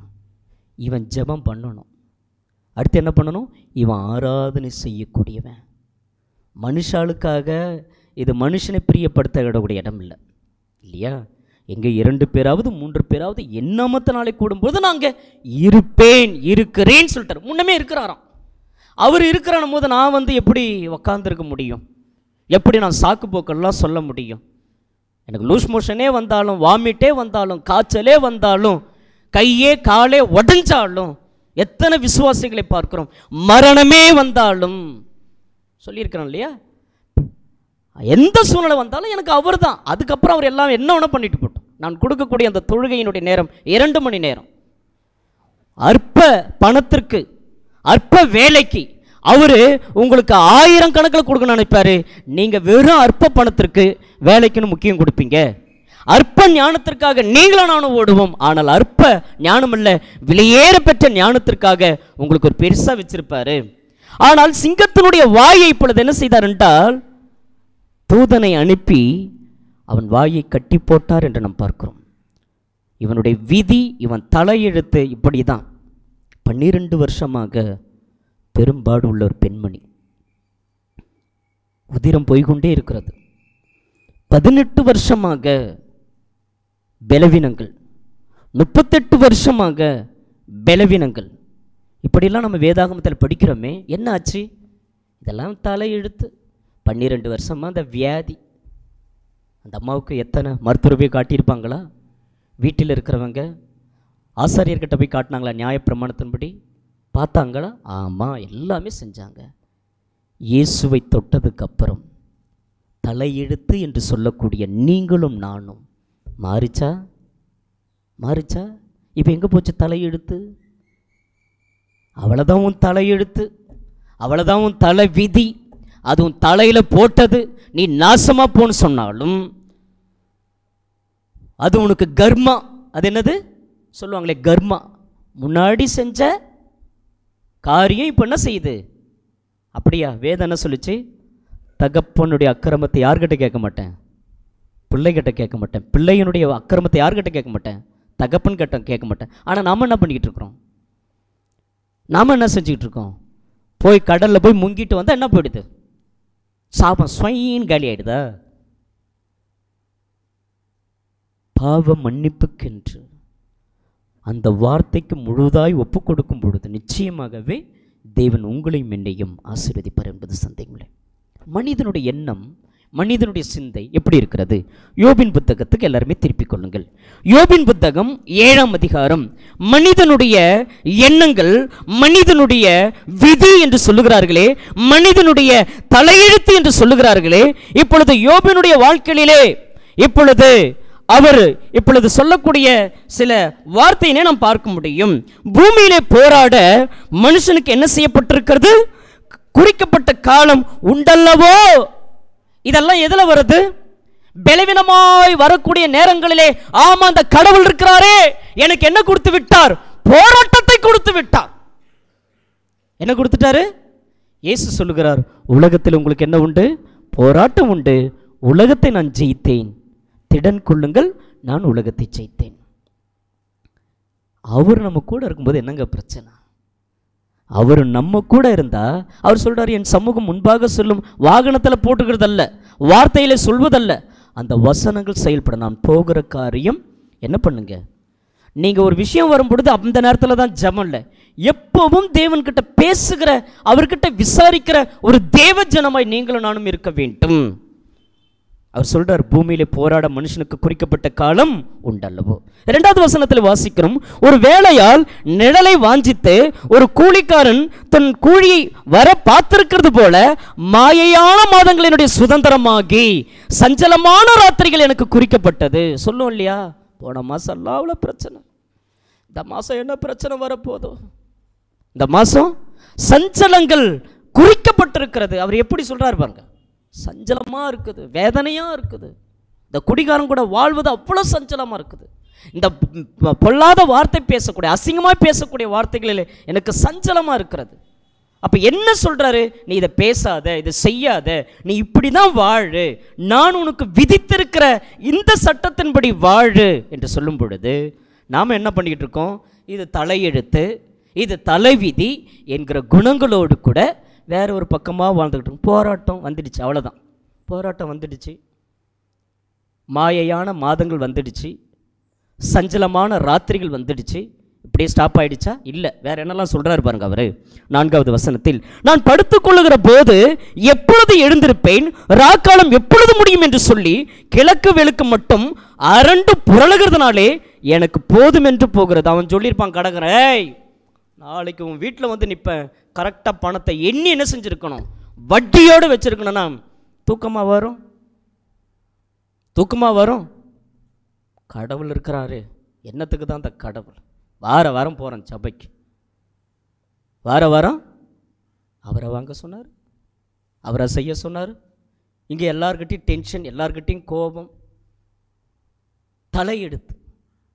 இவன் ஜெபம் பண்ணணும். அடுத்து என்ன பண்ணணும்? இவன் ஆராதனை செய்யக்கூடியவன். மனுஷாளுக்காக இது மனுஷனை பிரியப்படுத்த விடக்கூடிய இடம் இல்லை இல்லையா? எங்கே 2 பேராவது 3 பேராவது எண்ணாமத்தினாலே கூடும்போது நான் அங்கே இருப்பேன், இருக்கிறேன்னு சொல்லிட்டார். முன்னமே இருக்கிறாராம். அவர் இருக்கிறான் போது நான் எப்படி உக்காந்துருக்க முடியும்? எப்படி நான் சாக்கு போக்கெல்லாம் சொல்ல முடியும்? எனக்கு லூஸ் மோஷனே வந்தாலும், வாமிட்டே வந்தாலும், காய்ச்சலே வந்தாலும், கையே காலே உடஞ்சாலும், எத்தனை விசுவாசிகளை பார்க்கிறோம், மரணமே வந்தாலும் சொல்லியிருக்கிறோம் இல்லையா? எந்த சூழ்நிலை வந்தாலும் எனக்கு அவர் தான். அதுக்கப்புறம் அவர் எல்லாம் என்ன வேணா பண்ணிட்டு போட்டோம். நான் கொடுக்கக்கூடிய அந்த தொழுகையினுடைய நேரம் 2 மணி நேரம். அற்ப பணத்திற்கு, அற்ப வேலைக்கு அவர் உங்களுக்கு 1000 கணக்கில் கொடுக்க நினைப்பாரு. நீங்கள் வெறும் அற்ப பணத்திற்கு வேலைக்குன்னு முக்கியம் கொடுப்பீங்க. அற்ப ஞானத்திற்காக நீங்களும் நானும் ஓடுவோம். ஆனால் அற்ப ஞானம் அல்ல, விலையேற பெற்ற ஞானத்திற்காக உங்களுக்கு ஒரு பெருசாக வச்சிருப்பாரு. ஆனால் சிங்கத்தினுடைய வாயை இப்பொழுது என்ன செய்தார் என்றால், தூதனை அனுப்பி அவன் வாயை கட்டி போட்டார் என்று நாம் பார்க்கிறோம். இவனுடைய விதி, இவன் தலையெழுத்து இப்படி தான். 12 வருஷமாக பெரும்பாடு உள்ள ஒரு பெண்மணி, உதிரம் போய்கொண்டே இருக்கிறது. 18 வருஷமாக பலவீனங்கள், 38 வருஷமாக பலவீனங்கள். இப்படிலாம் நம்ம வேதாகமத்தில் படிக்கிறோமே, என்ன ஆச்சு? இதெல்லாம் தலையெழுத்து. 12 வருஷமாக அந்த வியாதி. அந்த அம்மாவுக்கு எத்தனை மருத்துவரை காட்டியிருப்பாங்களா? வீட்டில் இருக்கிறவங்க ஆசாரியர்கிட்ட போய் காட்டினாங்களா? நியாயப்பிரமாணத்தின்படி பார்த்தாங்களா? ஆமாம், எல்லாமே செஞ்சாங்க. இயேசுவை தொட்டதுக்கு அப்புறம் தலையெழுத்து என்று சொல்லக்கூடிய நீங்களும் நானும் மாறிச்சா? இப்போ எங்கே போச்சு தலையெழுத்து? அவ்வளோதான் உன் தலையெழுத்து, அவ்வளோதான் உன் தலை விதி. அது உன் தலையில் போட்டது. நீ நாசமாக போன்னு சொன்னாலும் அது உனக்கு கர்மா. அது என்னது சொல்லுவாங்களே, கர்மா. முன்னாடி செஞ்ச காரியம் இப்போ என்ன செய்யுது? அப்படியா? வேதம் என்ன சொல்லிச்சு? தகப்பனுடைய அக்கிரமத்தை யார்கிட்ட கேட்க மாட்டேன், பிள்ளைகிட்ட கேட்க மாட்டேன். பிள்ளையனுடைய அக்கிரமத்தை யார்கிட்ட கேட்க மாட்டேன், தகப்பன் கிட்ட கேட்க மாட்டேன். ஆனால் நாம் என்ன பண்ணிக்கிட்டு இருக்கிறோம்? நாம் என்ன செஞ்சுக்கிட்டு இருக்கோம்? போய் கடலில் போய் முங்கிட்டு வந்தால் என்ன போயிடுது? சாபம் ஸ்வைன்னு காலி ஆயிடுதா? பாவ மன்னிப்புக்கென்று அந்த வார்த்தைக்கு முழுதாய் ஒப்பு கொடுக்கும் பொழுது நிச்சயமாகவே தேவன் உங்களையும் என்னையும் ஆசீர்வதிப்பார் என்பது சந்தேகமில்லை. மனிதனுடைய எண்ணம், மனிதனுடைய சிந்தை எப்படி இருக்கிறது? யோபின் புத்தகத்துக்கு எல்லாருமே திருப்பிக் கொள்ளுங்கள். யோபின் புத்தகம் 7ஆம் அதிகாரம். மனிதனுடைய எண்ணங்கள், மனிதனுடைய விதி என்று சொல்லுகிறார்களே, மனிதனுடைய தலையெழுத்து என்று சொல்லுகிறார்களே, இப்பொழுது யோபினுடைய வாழ்க்கையிலே இப்பொழுது சொல்லக்கூடிய சில வார்த்தையினை நாம் பார்க்க முடியும். பூமியிலே போராட மனுஷனுக்கு என்ன செய்யப்பட்டிருக்கிறது? குறிக்கப்பட்ட காலம் உண்டல்லவோ. இதெல்லாம் எதில் வருது? பலவீனமாய் வரக்கூடிய நேரங்களிலே, ஆமா அந்த கடவுள் இருக்கிறாரே, எனக்கு என்ன கொடுத்து விட்டார்? போராட்டத்தை கொடுத்து விட்டார். என்ன கொடுத்துட்டாரு? இயேசு சொல்லுகிறார், உலகத்தில் உங்களுக்கு என்ன உண்டு? போராட்டம் உண்டு. உலகத்தை நான் ஜெயித்தேன், திடன் கொள்ளுங்கள், நான் உலகத்தை ஜெயித்தேன். அவர் நம்ம கூட இருக்கும்போது என்னங்க பிரச்சனை? அவர் நம்ம கூட இருந்தா, அவர் சொல்றாரு, என் சமூகம் முன்பாக சொல்லும் வாகனத்தில் போட்டுக்கிறதல்ல, வார்த்தையில சொல்வதல்ல, அந்த வசனங்கள் செயல்பட நான் போகிற காரியம் என்ன பண்ணுங்க. நீங்க ஒரு விஷயம் வரும்பொழுது அந்த நேரத்தில் தான் ஜெபம் இல்லை, எப்பவும் தேவன்கிட்ட பேசுகிற, அவர்கிட்ட விசாரிக்கிற ஒரு தேவ ஜனமாய் நீங்களும் நானும் இருக்க வேண்டும். அவர் சொல்றார், பூமியிலே போராட மனுஷனுக்கு குறிக்கப்பட்ட காலம் உண்டல்லவோ. 2வது வசனத்தில் வாசிக்கிறோம், ஒரு வேலையால் நிழலை வாஞ்சித்து ஒரு கூலிக்காரன் தன் கூலியை வர பார்த்திருக்கிறது போல மாயையான மாதங்கள் என்னுடைய சுதந்திரமாகி சஞ்சலமான ராத்திரிகள் எனக்கு குறிக்கப்பட்டது. சொல்லும் இல்லையா? போன மாசம் எல்லாம் அவ்வளோ பிரச்சனை, இந்த மாசம் என்ன பிரச்சனை வரப்போதோ? இந்த மாசம் சஞ்சலங்கள் குறிக்கப்பட்டிருக்கிறது. அவர் எப்படி சொல்றாரு பாருங்க, சஞ்சலமாக இருக்குது, வேதனையாக இருக்குது. இந்த குடிகாரன் கூட வாழ்வது அவ்வளோ சஞ்சலமாக இருக்குது. இந்த பொல்லாத வார்த்தை பேசக்கூடிய, அசிங்கமாக பேசக்கூடிய வார்த்தைகளில் எனக்கு சஞ்சலமாக இருக்கிறது. அப்போ என்ன சொல்கிறாரு? நீ இதை பேசாத, இதை செய்யாத, நீ இப்படி தான் வாழு, நான் உனக்கு விதித்திருக்கிற இந்த சட்டத்தின்படி வாழு என்று சொல்லும் பொழுது நாம் என்ன பண்ணிக்கிட்டு இருக்கோம்? இது தலையெழுத்து, இது தலைவிதி என்கிற குணங்களோடு கூட வேற ஒரு பக்கமாக வாழ்ந்துக்கிட்டு போராட்டம் வந்துடுச்சு. அவ்வளோதான், போராட்டம் வந்துடுச்சு, மாயையான மாதங்கள் வந்துடுச்சு, சஞ்சலமான ராத்திரிகள் வந்துடுச்சு. இப்படியே ஸ்டாப் ஆயிடுச்சா? இல்லை, வேற என்னெல்லாம் சொல்றாரு பாருங்க அவரு 4வது வசனத்தில். நான் படுத்துக்கொள்ளுகிற போது எப்பொழுது எழுந்திருப்பேன், ராக்காலம் எப்பொழுது முடியும் என்று சொல்லி கிழக்கு வெளுக்கு மட்டும் அரண்டு புரளுகிறதுனாலே எனக்கு போதும் என்று போகிறது. அவன் சொல்லியிருப்பான் கடகர, நாளைக்கு உன் வீட்டில் வந்து நிற்பேன், கரெக்டாக பணத்தை எண்ணி என்ன செஞ்சுருக்கணும், வட்டியோடு வச்சிருக்கணும்னா தூக்கமாக வரும், தூக்கமாக வரும். கடவுள் இருக்கிறாரு, என்னத்துக்கு தான் அந்த கடவுள்? வார வாரம் போகிறேன் சபைக்கு, வார வாரம் அவரை வாங்க சொன்னார், அவரை செய்ய சொன்னார். இங்கே எல்லார்கிட்டையும் டென்ஷன், எல்லார்கிட்டையும் கோபம், தலையெடுத்து.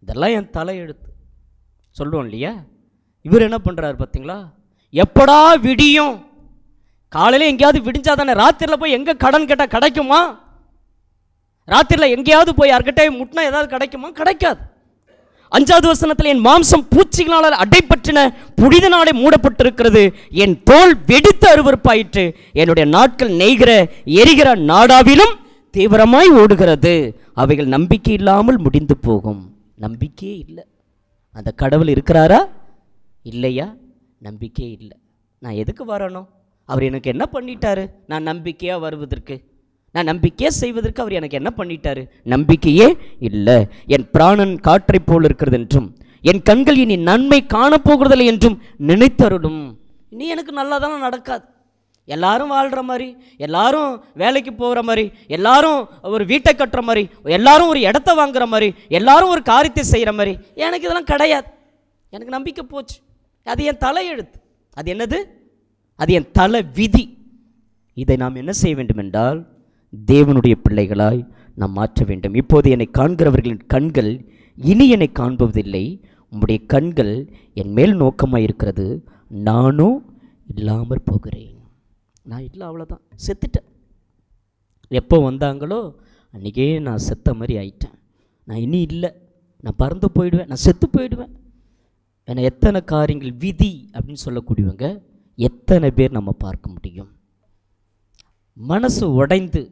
இதெல்லாம் என் தலையெடுத்து சொல்லுவோம் இல்லையா? இவர் என்ன பண்ணுறாரு பார்த்தீங்களா? எப்படா விடியும், காலையில் எங்கேயாவது விடிஞ்சாதானே. ராத்திரியில் போய் எங்கே கடன் கேட்டால் கிடைக்குமா? ராத்திரியில் எங்கேயாவது போய் யார்கிட்ட முட்டினா ஏதாவது கிடைக்குமா? கிடைக்காது. 5வது வசனத்தில் என் மாம்சம் பூச்சிகளால் அடைப்பற்றின புனிதனாலே மூடப்பட்டிருக்கிறது, என் தோல் வெடித்து அருவருப்பாயிற்று, என்னுடைய நாட்கள் நெய்கிற எரிகிற நாடாவிலும் தீவிரமாய் ஓடுகிறது, அவைகள் நம்பிக்கை இல்லாமல் முடிந்து போகும். நம்பிக்கையே இல்லை. அந்த கடவுள் இருக்கிறாரா இல்லையா? நம்பிக்கையே இல்லை. நான் எதுக்கு வரணும்? அவர் எனக்கு என்ன பண்ணிட்டாரு? நான் நம்பிக்கையாக வருவதற்கு, நான் நம்பிக்கையே செய்வதற்கு அவர் எனக்கு என்ன பண்ணிட்டாரு? நம்பிக்கையே இல்லை. என் பிராணன் காற்றை போல் இருக்கிறது என்றும் என் கண்கள் இனி நன்மை காணப்போகிறதில்லை என்றும் நினைத்தருளும். இனி எனக்கு நல்லா தானே நடக்காது. எல்லாரும் வாழ்கிற மாதிரி, எல்லாரும் வேலைக்கு போகிற மாதிரி, எல்லாரும் ஒரு வீட்டை கட்டுற மாதிரி, எல்லாரும் ஒரு இடத்த வாங்குற மாதிரி, எல்லாரும் ஒரு காரியத்தை செய்கிற மாதிரி எனக்கு இதெல்லாம் கிடையாது. எனக்கு நம்பிக்கை போச்சு. அது என் தலையெழுத்து. அது என்னது? அது என் தலை விதி. இதை நாம் என்ன செய்ய வேண்டும் என்றால், தேவனுடைய பிள்ளைகளாய் நாம் மாற்ற வேண்டும். இப்போது என்னை காண்கிறவர்களின் கண்கள் இனி என்னை காண்பதில்லை, உம்முடைய கண்கள் என் மேல் நோக்கமாக இருக்கிறது, நானும் இல்லாமல் போகிறேன். நான் இல்லை, அவ்வளோதான், செத்துட்டேன். எப்போ வந்தாங்களோ அன்றைக்கே நான் செத்த மாதிரி ஆயிட்டேன். நான் இனி இல்லை, நான் பறந்து போயிடுவேன், நான் செத்து போயிடுவேன். ஏன்னா எத்தனை காரியங்கள் விதி அப்படின்னு சொல்லக்கூடியவங்க எத்தனை பேர் நம்ம பார்க்க முடியும்? மனசு உடைந்து,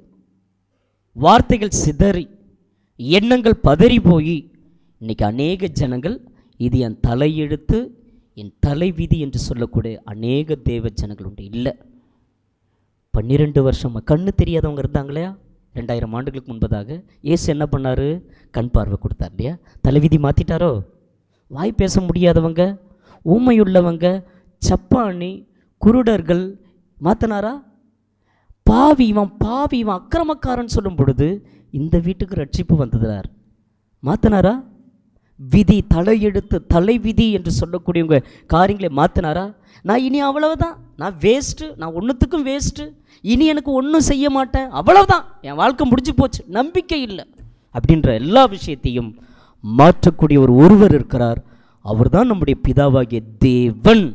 வார்த்தைகள் சிதறி, எண்ணங்கள் பதறி போய் இன்றைக்கி அநேக ஜனங்கள் இது என் தலையெழுத்து, என் தலைவிதி என்று சொல்லக்கூடிய அநேக தேவ ஜனங்கள் உண்டு. இல்லை, 12 வருஷமாக கண்ணு தெரியாதவங்க இருந்தாங்களே 2000 ஆண்டுகளுக்கு முன்பதாக. இயேசு என்ன பண்ணார்? கண் பார்வை கொடுத்தார் இல்லையா? தலைவிதி மாற்றிட்டாரோ? வாய் பேச முடியாதவங்க, ஊமையுள்ளவங்க, சப்பானி, குருடர்கள் மாற்றினாரா? பாவி இவன் அக்கிரமக்காரன் சொல்லும் பொழுது இந்த வீட்டுக்கு ரட்சிப்பு வந்ததுறார். மாற்றினாரா? விதி, தலையெழுத்து, தலைவிதி என்று சொல்லக்கூடியவங்க காரியங்களை மாற்றினாரா? நான் இனி அவ்வளவுதான், நான் வேஸ்ட்டு, நான் ஒன்றுத்துக்கும் வேஸ்ட்டு, இனி எனக்கு ஒன்றும் செய்ய மாட்டேன், அவ்வளவுதான், என் வாழ்க்கை முடிஞ்சு போச்சு, நம்பிக்கை இல்லை அப்படின்ற எல்லா விஷயத்தையும் மாற்றக்கூடிய ஒருவர் இருக்கிறார். அவர் தான் நம்முடைய பிதாவாகிய தேவன்.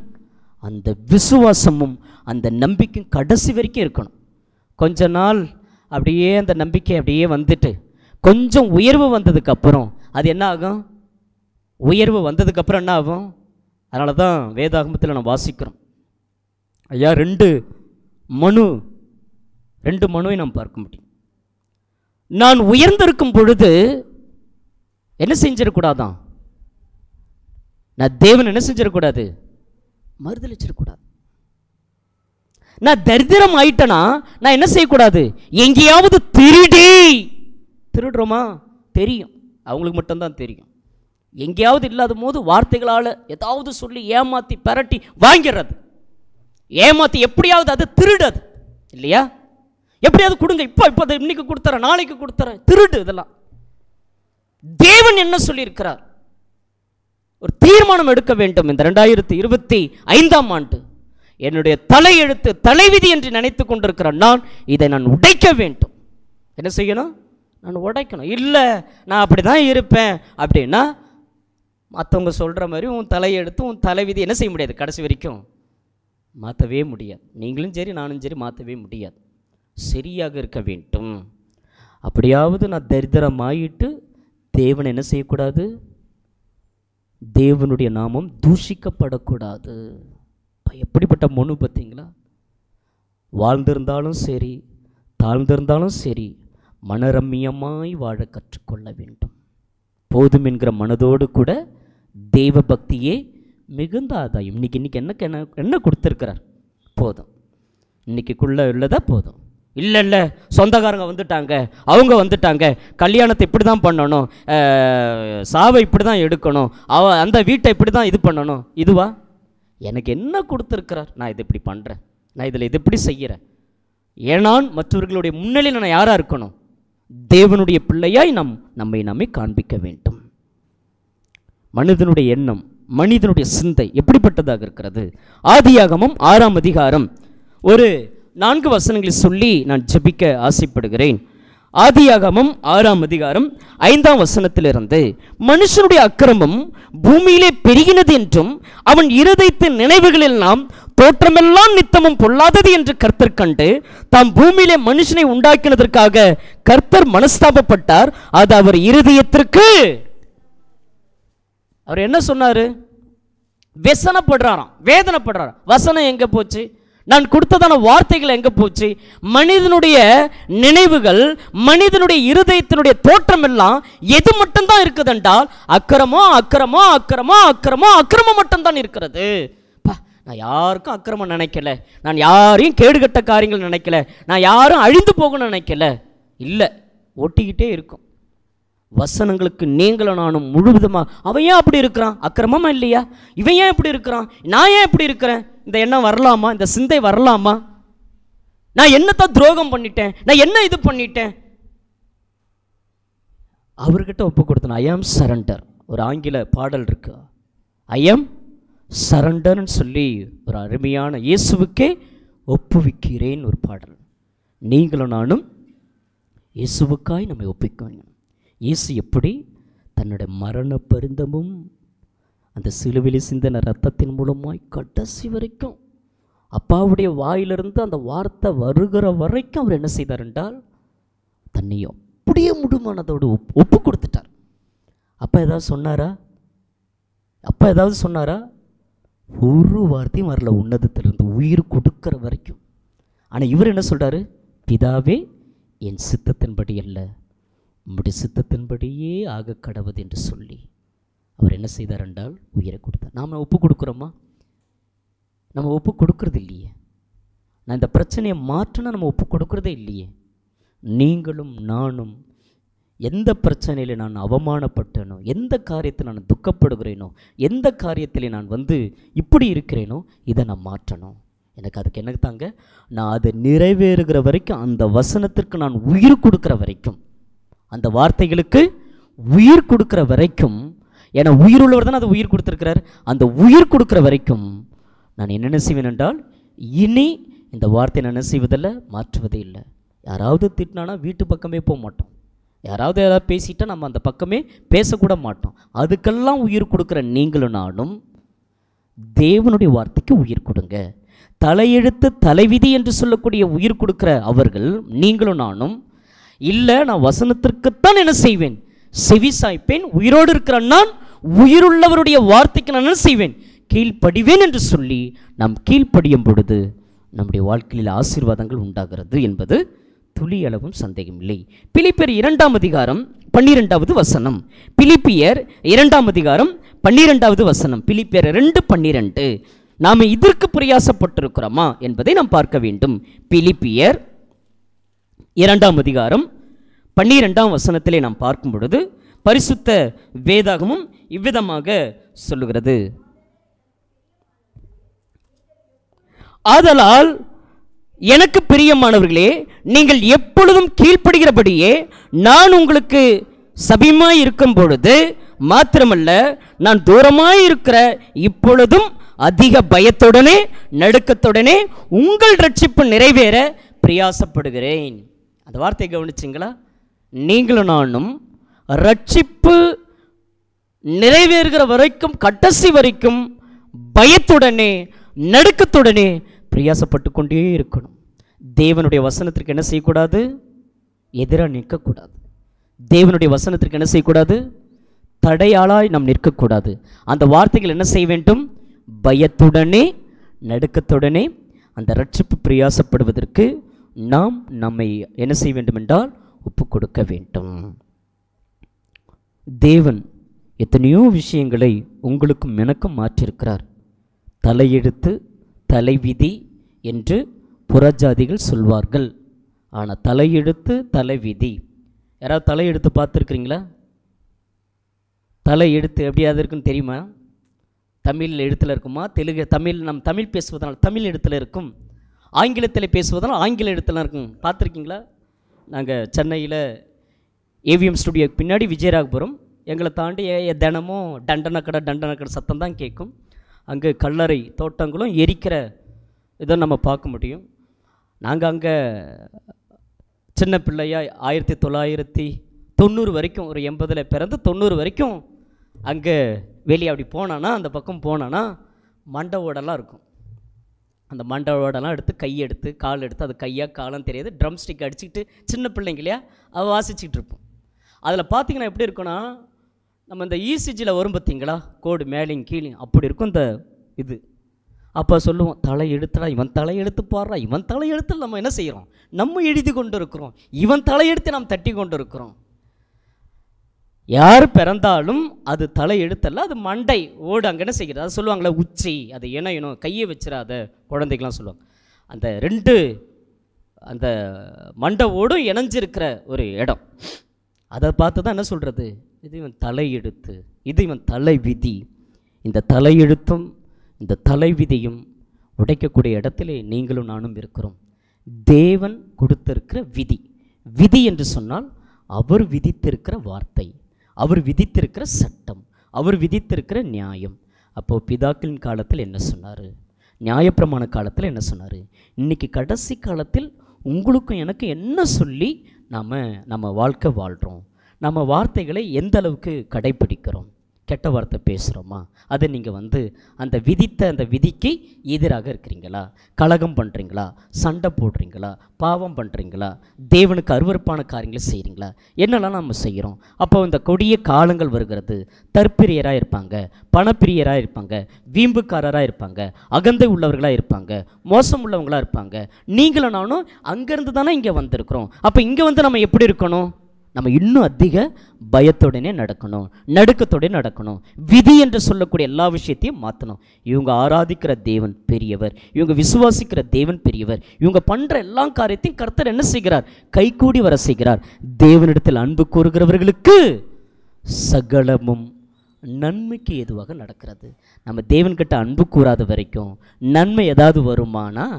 அந்த விசுவாசமும் அந்த நம்பிக்கையும் கடைசி வரைக்கும் இருக்கணும். கொஞ்ச நாள் அப்படியே அந்த நம்பிக்கை அப்படியே வந்துட்டு கொஞ்சம் உயர்வு வந்ததுக்கப்புறம் அது என்ன ஆகும்? உயர்வு வந்ததுக்கப்புறம் என்ன ஆகும்? அதனால தான் வேதாகமத்தில் நம்ம வாசிக்கிறோம் ஐயா, 2 மனுவை நாம் பார்க்க முடியும். நான் உயர்ந்திருக்கும் பொழுது என்ன செஞ்சிடக்கூடாதான்? நான் தேவன் என்ன செஞ்சிடக்கூடாது? மறுதலிச்சிடக்கூடாது. நான் தரித்திரம் ஆயிட்டேனா நான் என்ன செய்யக்கூடாது? எங்கேயாவது திருடுறோமா? தெரியும், அவங்களுக்கு மட்டும்தான் தெரியும். எங்கேயாவது இல்லாத போது வார்த்தைகளால் ஏதாவது சொல்லி ஏமாற்றி பரட்டி வாங்கிறது, ஏமாற்றி எப்படியாவது அது திருடுது இல்லையா? எப்படியாவது கொடுங்க, இப்போ இன்னைக்கு கொடுத்துறேன், நாளைக்கு கொடுத்துறேன், திருடு. இதெல்லாம் தேவன் என்ன சொல்லியிருக்கிறார்? ஒரு தீர்மானம் எடுக்க வேண்டும். இந்த 2025ஆம் ஆண்டு என்னுடைய தலையெழுத்து, தலைவிதி என்று நினைத்து கொண்டிருக்கிற இதை நான் உடைக்க வேண்டும். என்ன செய்யணும்? நான் உடைக்கணும். இல்லை நான் அப்படி தான் இருப்பேன் அப்படின்னா மற்றவங்க சொல்கிற மாதிரி உன் தலையெழுத்து, உன் தலைவிதி என்ன செய்ய முடியாது? கடைசி வரைக்கும் மாற்றவே முடியாது. நீங்களும் சரி நானும் சரி மாற்றவே முடியாது. சரியாக இருக்க வேண்டும். அப்படியாவது நான் தரித்திரமாயிட்டு தேவனை என்ன செய்யக்கூடாது? தேவனுடைய நாமம் தூஷிக்கப்படக்கூடாது. எப்படிப்பட்ட மனு பார்த்தீங்களா? வாழ்ந்திருந்தாலும் சரி, தாழ்ந்திருந்தாலும் சரி, மனரம்மியமாய் வாழ கற்றுக்கொள்ள வேண்டும். போதும் என்கிற மனதோடு கூட தெய்வ பக்தியே மிகுந்த ஆதாயம். இன்னைக்கு என்ன கொடுத்துருக்கிறார்? போதும், இன்னைக்குள்ளே உள்ளதா போதும். இல்லை சொந்தக்காரங்க வந்துட்டாங்க, அவங்க வந்துட்டாங்க, கல்யாணத்தை இப்படி தான் பண்ணணும், சாவை இப்படி தான் எடுக்கணும், அந்த வீட்டை இப்படி தான் இது பண்ணணும். இதுவா? எனக்கு என்ன கொடுத்துருக்கிறார், நான் இது இப்படி பண்ணுறேன், நான் இதில் இது இப்படி செய்கிறேன். ஏனால் மற்றவர்களுடைய முன்னிலையில் நான் யாராக இருக்கணும்? தேவனுடைய பிள்ளையாய் நம்மை காண்பிக்க வேண்டும். மனிதனுடைய எண்ணம், மனிதனுடைய சிந்தை எப்படிப்பட்டதாக இருக்கிறது? ஆதியாகமம் 6ஆம் அதிகாரம் ஒரு 4 வசனங்களை சொல்லி நான் ஜெபிக்க ஆசைப்படுகிறேன். ஆதியாகமம் 6ஆம் அதிகாரம் 5ஆம் வசனத்திலிருந்து, மனுஷனுடைய அக்கிரமம் பூமியிலே பெருகினது என்றும் அவன் இருதயத்தின் நினைவுகளெல்லாம் தோற்றமெல்லாம் நித்தமும் பொல்லாதது என்று கர்த்தர் கண்டு தாம் பூமியிலே மனுஷனை உண்டாக்கினதற்காக கர்த்தர் மனஸ்தாபப்பட்டார். அது அவர் இருதயத்திற்கு, அவர் என்ன சொன்னாரு? व्यसனப்படுறாராம், வேதனைப்படுறாராம். வசனம் எங்க போச்சு? நான் கொடுத்ததான வார்த்தைகள் எங்க போச்சு? மனிதனுடைய நினைவுகள், மனிதனுடைய இருதயத்தினுடைய தோற்றம் எல்லாம் எது மட்டும்தான் இருக்குது என்றால் அக்கிரமம் அக்கிரமம் அக்கிரமம் அக்கிரமம் அக்கிரமம் மட்டும்தான் இருக்கிறது. நான் யாருக்கும் அக்கிரமம் நினைக்கல, நான் யாரையும் கேடுகட்ட காரியங்கள் நினைக்கல, நான் யாரும் அழிந்து போகணும்னு நினைக்கல. இல்லை, ஒட்டிக்கிட்டே இருக்கும். வசனங்களுக்கு நீங்களும் நானும் முழுவதுமாக அவன் ஏன் அப்படி இருக்கிறான்? அக்கிரமமா இல்லையா? இவன் ஏன் இப்படி இருக்கிறான்? நான் ஏன் இப்படி இருக்கிறேன்? இந்த எண்ணம் வரலாமா? இந்த சிந்தை வரலாமா? நான் என்னத்தான் துரோகம் பண்ணிட்டேன், நான் என்ன இது பண்ணிட்டேன்? அவர்கிட்ட ஒப்பு கொடுத்தேன். ஐ ஆம் சரண்டர். ஒரு ஆங்கில பாடல் இருக்கு, ஐ ஆம் சரண்டர்ன்னு சொல்லி ஒரு அருமையான, இயேசுவுக்கே ஒப்புவிக்கிறேன் ஒரு பாடல். நீங்களும் நானும் இயேசுவுக்காய் நம்மை ஒப்பிக்கணும். இயேசு எப்படி தன்னுடைய மரண பரிந்தமும் அந்த சிலுவையில் சிந்தின ரத்தத்தின் மூலமாய் கடைசி வரைக்கும் அப்பாவுடைய வாயிலிருந்து அந்த வார்த்தை வருகிற வரைக்கும் அவர் என்ன செய்தார் என்றால் தன்னை அப்படியே முழுமனதோடு ஒப்பு கொடுத்துட்டார். அப்பா ஏதாவது சொன்னாரா? அப்பா ஏதாவது சொன்னாரா? ஒரு வார்த்தையும் வரல உன்னதத்திலிருந்து, உயிர் கொடுக்கிற வரைக்கும். ஆனால் இவர் என்ன சொல்றாரு? பிதாவே, என் சித்தத்தின்படி அல்ல, உம்முடைய சித்தத்தின்படியே ஆக கடவுது என்று சொல்லி அவர் என்ன செய்தார் என்றால் உயிரை கொடுத்தார். நாம் ஒப்பு கொடுக்குறோமா? நம்ம ஒப்பு கொடுக்கறது இல்லையே. நான் இந்த பிரச்சனையை மாற்றினா நம்ம ஒப்பு கொடுக்கறதே இல்லையே. நீங்களும் நானும் எந்த பிரச்சனையில் நான் அவமானப்பட்டேனோ, எந்த காரியத்தில் நான் துக்கப்படுகிறேனோ, எந்த காரியத்தில் நான் இப்படி இருக்கிறேனோ, இதை நான் மாற்றணும். எனக்கு அதுக்கு என்ன தாங்க? நான் அது நிறைவேறுகிற வரைக்கும், அந்த வசனத்திற்கு நான் உயிர் கொடுக்குற வரைக்கும், அந்த வார்த்தைகளுக்கு உயிர் கொடுக்குற வரைக்கும், ஏன்னா உயிர் உள்ளவர் தான் அதை உயிர் கொடுத்துருக்கிறார். அந்த உயிர் கொடுக்குற வரைக்கும் நான் என்னென்ன செய்வேன் என்றால், இனி இந்த வார்த்தை நான் என்ன செய்வதில்லை, மாற்றுவதே இல்லை. யாராவது திட்டினானா வீட்டு பக்கமே போக மாட்டோம். யாராவது பேசிட்டா நம்ம அந்த பக்கமே பேசக்கூட மாட்டோம். அதுக்கெல்லாம் உயிர் கொடுக்குற நீங்களும் நானும் தேவனுடைய வார்த்தைக்கு உயிர் கொடுங்க. தலையெழுத்து தலைவிதி என்று சொல்லக்கூடிய உயிர் கொடுக்குற அவர்கள் நீங்களும் நானும், இல்லை நான் வசனத்திற்குத்தான் என்ன செய்வேன், செவி சாய்ப்பேன், உயிரோடு இருக்கிற நான் உயிருள்ளவருடைய வார்த்தைக்கு நான் என்ன செய்வேன், கீழ்ப்படிவேன் என்று சொல்லி நாம் கீழ்ப்படியும் பொழுது நம்முடைய வாழ்க்கையில் ஆசீர்வாதங்கள் உண்டாகிறது என்பது துளி அளவும் சந்தேகம் இல்லை. பிலிப்பியர் 2ஆம் அதிகாரம் 12வது வசனம். பிலிப்பியர் 2ஆம் அதிகாரம் 12வது வசனம். பிலிப்பியர் 2:12. நாம் இதற்கு பிரயாசப்பட்டிருக்கிறோமா என்பதை நாம் பார்க்க வேண்டும். பிலிப்பியர் 2ஆம் அதிகாரம் 12ஆம் வசனத்திலே நாம் பார்க்கும் பொழுது பரிசுத்த வேதாகமும் இவ்விதமாக சொல்லுகிறது. ஆதலால் எனக்கு பிரியமானவர்களே, நீங்கள் எப்பொழுதும் கீழ்ப்படுகிறபடியே நான் உங்களுக்கு சபிமாய் இருக்கும் பொழுது மாத்திரமல்ல, நான் தூரமாய் இருக்கிற இப்பொழுதும் அதிக பயத்துடனே நடுக்கத்துடனே உங்கள் ரட்சிப்பு நிறைவேற பிரயாசப்படுகிறேன். அந்த வார்த்தையை கவனிச்சிங்களா? நீங்களும் நானும் ரட்சிப்பு நிறைவேறுகிற வரைக்கும், கடைசி வரைக்கும் பயத்துடனே நடுக்கத்துடனே பிரயாசப்பட்டு கொண்டே இருக்கணும். தேவனுடைய வசனத்திற்கு என்ன செய்யக்கூடாது, எதிராக நிற்கக்கூடாது. தேவனுடைய வசனத்திற்கு என்ன செய்யக்கூடாது, தடையாளாய் நாம் நிற்கக்கூடாது. அந்த வார்த்தைகள் என்ன செய்ய வேண்டும்? பயத்துடனே நடுக்கத்துடனே அந்த ரட்சிப்பு பிரயாசப்படுவதற்கு நாம் நம்மை என்ன செய்ய வேண்டும் என்றால் ஒப்பு கொடுக்க வேண்டும். தேவன் எத்தனையோ விஷயங்களை உங்களுக்கும் எனக்கும் மாற்றியிருக்கிறார். தலையெழுத்து தலைவிதி என்று புறஜாதிகள் சொல்வார்கள். ஆனால் தலையெழுத்து தலைவிதி, யாராவது தலையெழுத்து பார்த்துருக்குறீங்களா? தலையெழுத்து எப்படியாவது இருக்குன்னு தெரியுமா? தமிழ் எழுத்தில் இருக்குமா? நம் தமிழ் பேசுவதனால் தமிழ் எழுத்தில் இருக்கும், ஆங்கிலத்தில் பேசுவதனால் ஆங்கில எழுத்தில் இருக்கும். பார்த்துருக்கீங்களா? நாங்கள் சென்னையில் ஏவிஎம் ஸ்டுடியோக்கு பின்னாடி விஜயராகபுரம், எங்களை தாண்டி தினமும் டண்டனக்கடை சத்தம் தான் கேட்கும். அங்கே கல்லறை தோட்டங்களும் எரிக்கிற இதை நம்ம பார்க்க முடியும். நாங்கள் அங்கே சின்ன பிள்ளையாக 1990 வரைக்கும், ஒரு 80 பிறந்து 90 வரைக்கும் அங்கே வெளியே அப்படி போனான்னா, அந்த பக்கம் போனான்னா மண்டை ஓடெல்லாம் இருக்கும். அந்த மண்டை ஓடெல்லாம் எடுத்து கையெடுத்து கால் எடுத்து, அது கையாக காலம் தெரியாது, ட்ரம் ஸ்டிக் அடிச்சுக்கிட்டு சின்ன பிள்ளைங்க இல்லையா, அதை வாசிச்சுக்கிட்டு இருப்போம். அதில் பார்த்திங்கன்னா எப்படி இருக்குன்னா, நம்ம இந்த இசிஜியில் வரும் பார்த்திங்களா, கோடு மேலேயும் கீழே அப்படி இருக்கும் இந்த இது. அப்போ சொல்லுவோம், தலை எழுத்துடா, இவன் தலை எழுத்து பாடுறா, இவன் தலை எழுத்தில் நம்ம என்ன செய்கிறோம்? நம்ம எழுதி கொண்டு இருக்கிறோம், இவன் தலையெழுத்து நாம் தட்டி கொண்டு இருக்கிறோம். யார் பிறந்தாலும் அது தலை எழுத்தல்ல, அது மண்டை ஓடு. அங்கே என்ன செய்கிறது? அது சொல்லுவாங்களே உச்சி, அது இணையணும், கையை வச்சிடாத குழந்தைக்கெலாம் சொல்லுவாங்க. அந்த 2 அந்த மண்டை ஓடும் இணைஞ்சிருக்கிற ஒரு இடம், அதை பார்த்து தான் என்ன சொல்கிறது? இது இவன் தலை எழுத்து, இது இவன் தலை விதி. இந்த தலையெழுத்தும் இந்த தலை விதியும் உடைக்கக்கூடிய இடத்திலே நீங்களும் நானும் இருக்கிறோம். தேவன் கொடுத்திருக்கிற விதி, விதி என்று சொன்னால் அவர் விதித்திருக்கிற வார்த்தை, அவர் விதித்திருக்கிற சட்டம், அவர் விதித்திருக்கிற நியாயம். அப்போது பிதாக்களின் காலத்தில் என்ன சொன்னார்? நியாயப்பிரமாண காலத்தில் என்ன சொன்னார்? இன்றைக்கி கடைசி காலத்தில் உங்களுக்கும் எனக்கு என்ன சொல்லி நம்ம வாழ்க்கை வாழ்கிறோம்? நம்ம வார்த்தைகளை எந்த அளவுக்கு கடைப்பிடிக்கிறோம்? கெட்ட வார்த்தை பேசுகிறோமா? அதை நீங்கள் அந்த விதித்த அந்த விதிக்கு எதிராக இருக்கிறீங்களா? கலகம் பண்ணுறீங்களா? சண்டை போடுறீங்களா? பாவம் பண்ணுறீங்களா? தேவனுக்கு அருவருப்பான காரியங்களை செய்கிறீங்களா? என்னெல்லாம் நம்ம செய்கிறோம்? அப்போ இந்த கொடிய காலங்கள் வருகிறது. தற்பிரியராக இருப்பாங்க, பணப்பிரியராக இருப்பாங்க, வீம்புக்காரராக இருப்பாங்க, அகந்தை உள்ளவர்களாக இருப்பாங்க, மோசம் உள்ளவங்களாக இருப்பாங்க. நீங்களும் நானும் அங்கேருந்து தானே இங்கே வந்திருக்கிறோம். அப்போ இங்கே நம்ம எப்படி இருக்கணும்? நம்ம இன்னும் அதிக பயத்தோடனே நடக்கணும், நடுக்கத்தோடனே நடக்கணும். விதி என்று சொல்லக்கூடிய எல்லா விஷயத்தையும் மாற்றணும். இவங்க ஆராதிக்கிற தேவன் பெரியவர், இவங்க விசுவாசிக்கிற தேவன் பெரியவர், இவங்க பண்ணுற எல்லா காரியத்தையும் கர்த்தர் என்ன செய்கிறார்? கைகூடி வர செய்கிறார். தேவனிடத்தில் அன்பு கூறுகிறவர்களுக்கு சகலமும் நன்மைக்கு ஏதுவாக நடக்கிறது. நம்ம தேவன்கிட்ட அன்பு கூறாத வரைக்கும் நன்மை ஏதாவது வருமானா,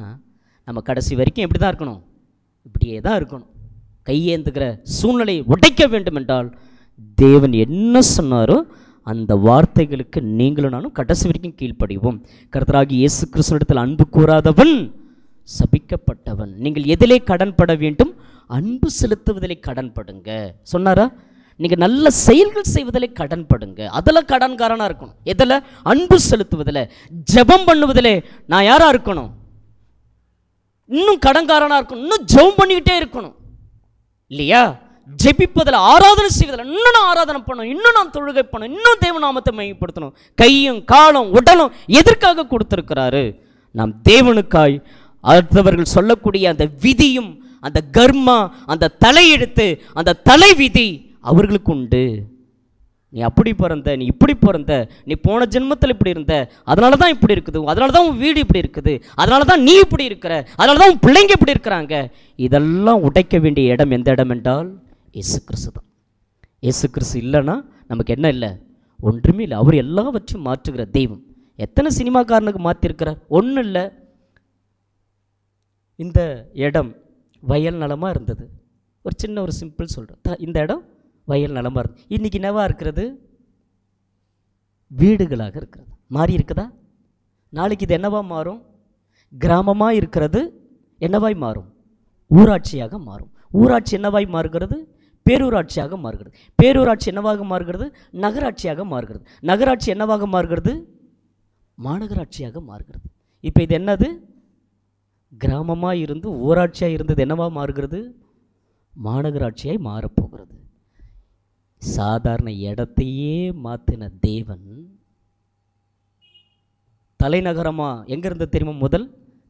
நம்ம கடைசி வரைக்கும் எப்படி தான் இருக்கணும்? இப்படியே தான் இருக்கணும். கையேந்துகிற சூழ்நிலையை உடைக்க வேண்டும் என்றால் தேவன் என்ன சொன்னாரோ அந்த வார்த்தைகளுக்கு நீங்களும் நானும் கடைசி வரைக்கும் கீழ்ப்படிவோம். கர்த்தராகிய இயேசு கிறிஸ்துவிடத்தில் அன்பு கூறாதவன் சபிக்கப்பட்டவன். நீங்கள் எதிலே கடன்பட வேண்டும்? அன்பு செலுத்துவதிலே கடன்படுங்க சொன்னாரா? நீங்கள் நல்ல செயல்கள் செய்வதிலே கடன்படுங்க. அதில் கடன்காரனாக இருக்கணும். எதில்? அன்பு செலுத்துவதில், ஜெபம் பண்ணுவதிலே நான் யாராக இருக்கணும்? இன்னும் கடன்காரனாக இருக்கணும். இன்னும் ஜெபம் பண்ணிக்கிட்டே இருக்கணும் இல்லையா? ஜெபிப்பதில், ஆராதனை செய்வதில் இன்னும் நான் ஆராதனை பண்ணணும், இன்னும் நான் தொழுகை பண்ணணும், இன்னும் தேவநாமத்தை மையப்படுத்தணும். கையும் காலும் உடலும் எதற்காக கொடுத்திருக்கிறாரு? நாம் தேவனுக்காய். அடுத்தவர்கள் சொல்லக்கூடிய அந்த விதியும் அந்த கர்மா, அந்த தலையெழுத்து, அந்த தலை விதி அவர்களுக்கு உண்டு. நீ அப்படி பிறந்த, நீ இப்படி பிறந்த, நீ போன ஜென்மத்தில் இப்படி இருந்த, அதனால தான் இப்படி இருக்குது, அதனால தான் உன் வீடு இப்படி இருக்குது, அதனால தான் நீ இப்படி இருக்கிற, அதனால தான் உன் பிள்ளைங்க இப்படி இருக்கிறாங்க. இதெல்லாம் உடைக்க வேண்டிய இடம் எந்த இடம் என்றால் இயேசு கிறிஸ்து தான். இயேசு கிறிஸ்து இல்லைன்னா நமக்கு என்ன இல்லை? ஒன்றுமே இல்லை. அவர் எல்லாவற்றையும் மாற்றுகிற தெய்வம். எத்தனை சினிமாக்காரனுக்கு மாற்றிருக்கிறார்? ஒன்றும் இல்லை. இந்த இடம் வயல் நலமாக இருந்தது. ஒரு சின்ன ஒரு சிம்பிள் சொல்கிறேன். இந்த இடம் வயல் நலமாக இருந்தது. இன்றைக்கி என்னவாக இருக்கிறது? வீடுகளாக இருக்கிறது. மாறி இருக்குதா? நாளைக்கு இது என்னவா மாறும்? கிராமமாக இருக்கிறது என்னவாய் மாறும்? ஊராட்சியாக மாறும். ஊராட்சி என்னவாய் மாறுகிறது? பேரூராட்சியாக மாறுகிறது. பேரூராட்சி என்னவாக மாறுகிறது? நகராட்சியாக மாறுகிறது. நகராட்சி என்னவாக மாறுகிறது? மாநகராட்சியாக மாறுகிறது. இப்போ இது என்னது? கிராமமாக இருந்து ஊராட்சியாக இருந்தது என்னவா மாறுகிறது? மாநகராட்சியாய் மாறப்போகிறது. சாதாரண இடத்தையே மாற்றின தேவன் தலைநகரமாக எங்கே இருந்தது தெரியுமா? முதல்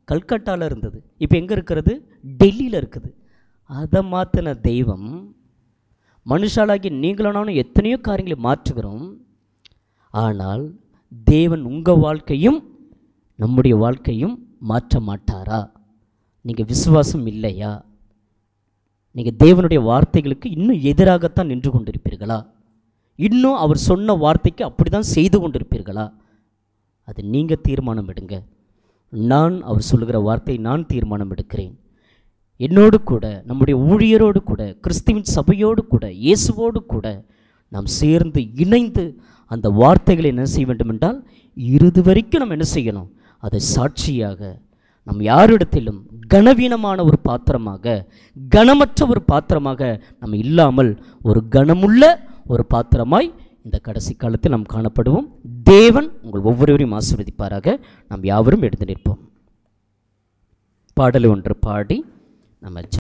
கல்கட்டாவில் இருந்தது, இப்போ எங்கே இருக்கிறது? டெல்லியில் இருக்குது. அதை மாற்றின தெய்வம் மனுஷாலாகி நீங்களும் எத்தனையோ காரியங்களை மாற்றுகிறோம். ஆனால் தேவன் உங்கள் வாழ்க்கையும் நம்முடைய வாழ்க்கையும் மாற்ற மாட்டாரா? நீங்கள் விசுவாசம் இல்லையா? நீங்கள் தேவனுடைய வார்த்தைகளுக்கு இன்னும் எதிராகத்தான் நின்று கொண்டிருப்பீர்களா? இன்னும் அவர் சொன்ன வார்த்தைக்கு அப்படி தான் செய்து கொண்டிருப்பீர்களா? அது நீங்கள் தீர்மானம் எடுங்க. நான் அவர் சொல்லுகிற வார்த்தை நான் தீர்மானம் எடுக்கிறேன். என்னோடு கூட, நம்முடைய ஊழியரோடு கூட, கிறிஸ்துவின் சபையோடு கூட, இயேசுவோடு கூட நாம் சேர்ந்து இணைந்து அந்த வார்த்தைகளை என்ன செய்ய வேண்டும் என்றால், இறுதி வரைக்கும் நம்ம என்ன செய்யணும்? அதை சாட்சியாக நம் யாரிடத்திலும் கனவீனமான ஒரு பாத்திரமாக, கனமற்ற ஒரு பாத்திரமாக நம்ம இல்லாமல் ஒரு கனமுள்ள ஒரு பாத்திரமாய் இந்த கடைசி காலத்தில் நாம் காணப்படுவோம். தேவன் உங்கள் ஒவ்வொருவரையும் ஆசீர்வதிப்பாராக. நாம் யாவரும் எழுந்து நிற்போம். பாடல் ஒன்று பாடி நம்ம